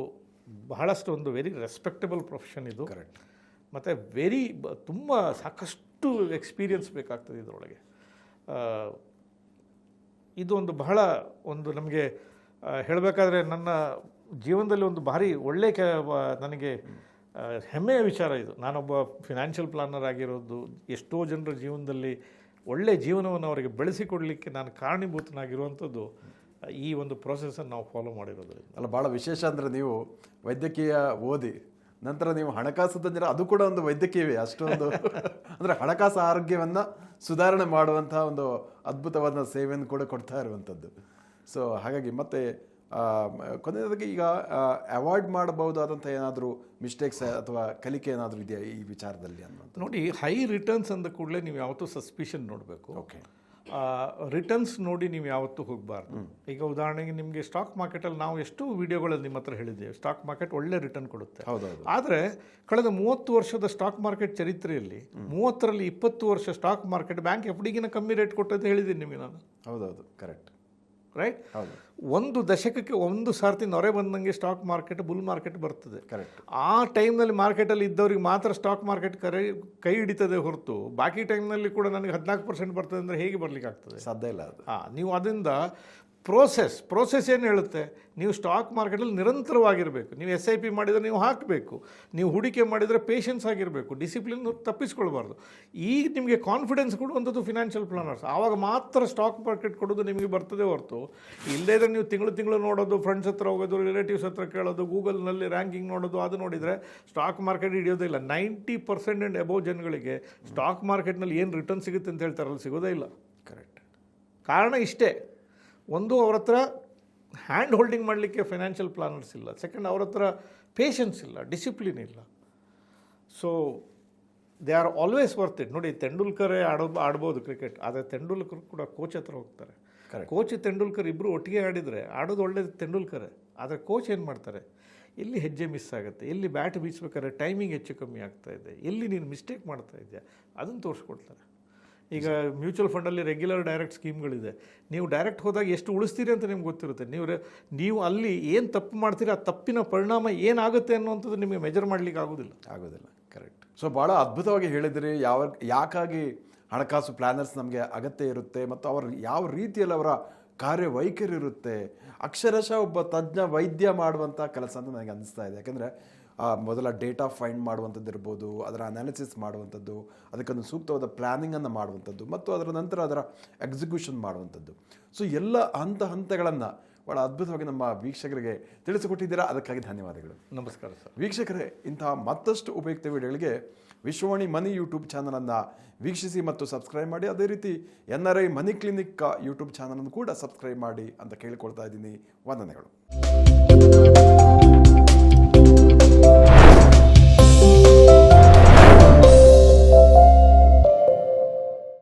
ಬಹಳಷ್ಟು ಒಂದು ವೆರಿ ರೆಸ್ಪೆಕ್ಟಬಲ್ ಪ್ರೊಫೆಷನ್ ಇದು. ಕರೆಕ್ಟ್. ಮತ್ತು ತುಂಬ ಸಾಕಷ್ಟು ಎಕ್ಸ್ಪೀರಿಯನ್ಸ್ ಬೇಕಾಗ್ತದೆ ಇದರೊಳಗೆ. ಇದು ಒಂದು ಬಹಳ ಒಂದು ನಮಗೆ ಹೇಳಬೇಕಾದ್ರೆ ನನ್ನ ಜೀವನದಲ್ಲಿ ಒಂದು ಭಾರಿ ಒಳ್ಳೆಯ ನನಗೆ ಹೆಮ್ಮೆಯ ವಿಚಾರ ಇದು. ನಾನೊಬ್ಬ ಫಿನಾನ್ಷಿಯಲ್ ಪ್ಲಾನರ್ ಆಗಿರೋದು, ಎಷ್ಟೋ ಜನರ ಜೀವನದಲ್ಲಿ ಒಳ್ಳೆಯ ಜೀವನವನ್ನು ಅವರಿಗೆ ಬೆಳೆಸಿಕೊಡಲಿಕ್ಕೆ ನಾನು ಕಾರಣೀಭೂತನಾಗಿರುವಂಥದ್ದು ಈ ಒಂದು ಪ್ರೋಸೆಸ್ಸನ್ನು ನಾವು ಫಾಲೋ ಮಾಡಿರೋದ್ರಿಂದ. ಅಲ್ಲ, ಭಾಳ ವಿಶೇಷ ಅಂದರೆ ನೀವು ವೈದ್ಯಕೀಯ ಓದಿ ನಂತರ ನೀವು ಹಣಕಾಸು ತಂದಿರ, ಅದು ಕೂಡ ಒಂದು ವೈದ್ಯಕೀಯವೇ. ಅಷ್ಟೊಂದು ಅಂದರೆ ಹಣಕಾಸು ಆರೋಗ್ಯವನ್ನು ಸುಧಾರಣೆ ಮಾಡುವಂಥ ಒಂದು ಅದ್ಭುತವಾದ ಸೇವೆಯನ್ನು ಕೂಡ ಕೊಡ್ತಾ ಇರುವಂಥದ್ದು. ಸೊ ಹಾಗಾಗಿ ಮತ್ತೆ ಕೊನೆಯದಾಗಿ ಈಗ ಅವಾಯ್ಡ್ ಮಾಡಬಹುದಾದಂಥ ಏನಾದರೂ ಮಿಸ್ಟೇಕ್ಸ್ ಅಥವಾ ಕಲಿಕೆ ಏನಾದರೂ ಇದೆಯಾ ಈ ವಿಚಾರದಲ್ಲಿ ಅನ್ನೋದು? ನೋಡಿ, ಹೈ ರಿಟರ್ನ್ಸ್ ಅಂದ ಕೂಡಲೇ ನೀವು ಯಾವತ್ತೂ ಸಸ್ಪಿಷನ್ ನೋಡಬೇಕು. ಓಕೆ. ರಿಟರ್ನ್ಸ್ ನೋಡಿ ನೀವು ಯಾವತ್ತೂ ಹೋಗಬಾರ್ದು. ಈಗ ಉದಾಹರಣೆಗೆ ನಿಮಗೆ ಸ್ಟಾಕ್ ಮಾರ್ಕೆಟಲ್ಲಿ ನಾವು ಎಷ್ಟು ವಿಡಿಯೋಗಳಲ್ಲಿ ನಿಮ್ಮ ಹತ್ರ ಹೇಳಿದ್ದೇವೆ, ಸ್ಟಾಕ್ ಮಾರ್ಕೆಟ್ ಒಳ್ಳೆ ರಿಟರ್ನ್ ಕೊಡುತ್ತೆ. ಹೌದೌದು. ಆದರೆ ಕಳೆದ 30 ವರ್ಷದ ಸ್ಟಾಕ್ ಮಾರ್ಕೆಟ್ ಚರಿತ್ರೆಯಲ್ಲಿ 30ರಲ್ಲಿ 20 ವರ್ಷ ಸ್ಟಾಕ್ ಮಾರ್ಕೆಟ್ ಬ್ಯಾಂಕ್ ಎಫ್ ಡಿಗಿನ ಕಮ್ಮಿ ರೇಟ್ ಕೊಟ್ಟದ್ದು ಹೇಳಿದ್ದೀನಿ ನಿಮಗೆ ನಾನು. ಹೌದೌದು, ಕರೆಕ್ಟ್. ರೈಟ್. ಹೌದು. ಒಂದು ದಶಕಕ್ಕೆ ಒಂದು ಸಾರ್ತಿ ನೊರೆ ಬಂದಂಗೆ ಸ್ಟಾಕ್ ಮಾರ್ಕೆಟ್, ಬುಲ್ ಮಾರ್ಕೆಟ್ ಬರ್ತದೆ. ಕರೆಕ್ಟ್. ಆ ಟೈಮ್ನಲ್ಲಿ ಮಾರ್ಕೆಟಲ್ಲಿ ಇದ್ದವ್ರಿಗೆ ಮಾತ್ರ ಸ್ಟಾಕ್ ಮಾರ್ಕೆಟ್ ಕೈ ಹಿಡಿತದೆ ಹೊರತು ಬಾಕಿ ಟೈಮ್ನಲ್ಲಿ ಕೂಡ ನನಗೆ 14% ಬರ್ತದೆ ಅಂದರೆ ಹೇಗೆ ಬರಲಿಕ್ಕೆ ಆಗ್ತದೆ? ಸಾಧ್ಯ ಇಲ್ಲ ಅದು. ನೀವು ಅದರಿಂದ ಪ್ರೋಸೆಸ್ ಏನು ಹೇಳುತ್ತೆ, ನೀವು ಸ್ಟಾಕ್ ಮಾರ್ಕೆಟಲ್ಲಿ ನಿರಂತರವಾಗಿರಬೇಕು. ನೀವು SIP ಮಾಡಿದರೆ ನೀವು ಹಾಕಬೇಕು, ನೀವು ಹೂಡಿಕೆ ಮಾಡಿದರೆ ಪೇಷನ್ಸ್ ಆಗಿರಬೇಕು, ಡಿಸಿಪ್ಲಿನ್ ತಪ್ಪಿಸ್ಕೊಳ್ಬಾರ್ದು. ಈಗ ನಿಮಗೆ ಕಾನ್ಫಿಡೆನ್ಸ್ ಕೊಡುವಂಥದ್ದು ಫಿನಾನ್ಷಿಯಲ್ ಪ್ಲಾನರ್ಸ್. ಆವಾಗ ಮಾತ್ರ ಸ್ಟಾಕ್ ಮಾರ್ಕೆಟ್ ಕೊಡೋದು ನಿಮಗೆ ಬರ್ತದೆ ಹೊರತು ಇಲ್ಲದೇ ಇದ್ರೆ ನೀವು ತಿಂಗಳು ನೋಡೋದು, ಫ್ರೆಂಡ್ಸ್ ಹತ್ರ ಹೋಗೋದು, ರಿಲೇಟಿವ್ಸ್ ಹತ್ರ ಕೇಳೋದು, ಗೂಗಲ್ನಲ್ಲಿ ರ್ಯಾಂಕಿಂಗ್ ನೋಡೋದು, ಅದು ನೋಡಿದರೆ ಸ್ಟಾಕ್ ಮಾರ್ಕೆಟ್ ಹಿಡಿಯೋದೇ ಇಲ್ಲ. 90% ಆ್ಯಂಡ್ ಅಬೋವ್ ಜನಗಳಿಗೆ ಸ್ಟಾಕ್ ಮಾರ್ಕೆಟ್ನಲ್ಲಿ ಏನು ರಿಟರ್ನ್ ಸಿಗುತ್ತೆ ಅಂತ ಹೇಳ್ತಾರಲ್ಲ, ಸಿಗೋದೇ ಇಲ್ಲ. ಕರೆಕ್ಟ್. ಕಾರಣ ಇಷ್ಟೇ, ಒಂದು ಅವ್ರ ಹತ್ರ ಹ್ಯಾಂಡ್ ಹೋಲ್ಡಿಂಗ್ ಮಾಡಲಿಕ್ಕೆ ಫೈನಾನ್ಷಿಯಲ್ ಪ್ಲಾನರ್ಸ್ ಇಲ್ಲ. ಸೆಕೆಂಡ್, ಅವ್ರ ಹತ್ರ ಪೇಷನ್ಸ್ ಇಲ್ಲ, ಡಿಸಿಪ್ಲಿನ್ ಇಲ್ಲ. So they are always worth it. ನೋಡಿ, ತೆಂಡೂಲ್ಕರೇ ಆಡ್ಬೋದು ಕ್ರಿಕೆಟ್, ಆದರೆ ತೆಂಡೂಲ್ಕರ್ ಕೂಡ ಕೋಚ್ ಹತ್ರ ಹೋಗ್ತಾರೆ. ಕೋಚ್ ತೆಂಡೂಲ್ಕರ್ ಇಬ್ಬರು ಒಟ್ಟಿಗೆ ಆಡೋದು ಒಳ್ಳೇದು ತೆಂಡೂಲ್ಕರೇ. ಆದರೆ ಕೋಚ್ ಏನು ಮಾಡ್ತಾರೆ, ಎಲ್ಲಿ ಹೆಜ್ಜೆ ಮಿಸ್ ಆಗುತ್ತೆ, ಎಲ್ಲಿ ಬ್ಯಾಟ್ ಬೀಸ್ಬೇಕಾದ್ರೆ ಟೈಮಿಂಗ್ ಹೆಚ್ಚು ಕಮ್ಮಿ ಆಗ್ತಾ ಇದೆ, ಎಲ್ಲಿ ನೀನು ಮಿಸ್ಟೇಕ್ ಮಾಡ್ತಾ ಇದೆಯಾ, ಅದನ್ನು ತೋರಿಸ್ಕೊಡ್ತಾರೆ. ಈಗ ಮ್ಯೂಚುವಲ್ ಫಂಡಲ್ಲಿ ರೆಗ್ಯುಲರ್ ಡೈರೆಕ್ಟ್ ಸ್ಕೀಮ್ಗಳಿದೆ. ನೀವು ಡೈರೆಕ್ಟ್ ಹೋದಾಗ ಎಷ್ಟು ಉಳಿಸ್ತೀರಿ ಅಂತ ನಿಮ್ಗೆ ಗೊತ್ತಿರುತ್ತೆ. ನೀವು ಅಲ್ಲಿ ಏನು ತಪ್ಪು ಮಾಡ್ತೀರಿ, ಆ ತಪ್ಪಿನ ಪರಿಣಾಮ ಏನಾಗುತ್ತೆ ಅನ್ನುವಂಥದ್ದು ನಿಮಗೆ ಮೆಜರ್ ಮಾಡಲಿಕ್ಕೆ ಆಗೋದಿಲ್ಲ. ಕರೆಕ್ಟ್. ಸೊ ಭಾಳ ಅದ್ಭುತವಾಗಿ ಹೇಳಿದಿರಿ. ಯಾಕಾಗಿ ಹಣಕಾಸು ಪ್ಲ್ಯಾನರ್ಸ್ ನಮಗೆ ಅಗತ್ಯ ಇರುತ್ತೆ ಮತ್ತು ಯಾವ ರೀತಿಯಲ್ಲಿ ಅವರ ಕಾರ್ಯವೈಖರಿ ಇರುತ್ತೆ. ಅಕ್ಷರಶಃ ಒಬ್ಬ ತಜ್ಞ ವೈದ್ಯ ಮಾಡುವಂಥ ಕೆಲಸ ಅಂತ ನನಗೆ ಅನ್ನಿಸ್ತಾ ಇದೆ. ಯಾಕೆಂದರೆ ಮೊದಲ ಡೇಟಾ ಫೈಂಡ್ ಮಾಡುವಂಥದ್ದು ಇರ್ಬೋದು, ಅದರ ಅನಾಲಿಸಿಸ್ ಮಾಡುವಂಥದ್ದು, ಅದಕ್ಕೊಂದು ಸೂಕ್ತವಾದ ಪ್ಲ್ಯಾನಿಂಗನ್ನು ಮಾಡುವಂಥದ್ದು ಮತ್ತು ಅದರ ನಂತರ ಅದರ ಎಕ್ಸಿಕ್ಯೂಷನ್ ಮಾಡುವಂಥದ್ದು. ಸೊ ಎಲ್ಲ ಹಂತಗಳನ್ನು ಭಾಳ ಅದ್ಭುತವಾಗಿ ನಮ್ಮ ವೀಕ್ಷಕರಿಗೆ ತಿಳಿಸಿಕೊಟ್ಟಿದ್ದೀರಾ. ಅದಕ್ಕಾಗಿ ಧನ್ಯವಾದಗಳು. ನಮಸ್ಕಾರ ಸರ್. ವೀಕ್ಷಕರೇ, ಇಂತಹ ಮತ್ತಷ್ಟು ಉಪಯುಕ್ತ ವಿಡಿಯೋಗಳಿಗೆ ವಿಶ್ವವಾಣಿ ಮನಿ ಯೂಟ್ಯೂಬ್ ಚಾನಲನ್ನು ವೀಕ್ಷಿಸಿ ಮತ್ತು ಸಬ್ಸ್ಕ್ರೈಬ್ ಮಾಡಿ. ಅದೇ ರೀತಿ NRI ಮನಿ ಕ್ಲಿನಿಕ್ ಯೂಟ್ಯೂಬ್ ಚಾನಲನ್ನು ಕೂಡ ಸಬ್ಸ್ಕ್ರೈಬ್ ಮಾಡಿ ಅಂತ ಕೇಳಿಕೊಳ್ತಾ ಇದ್ದೀನಿ. ವಂದನೆಗಳು.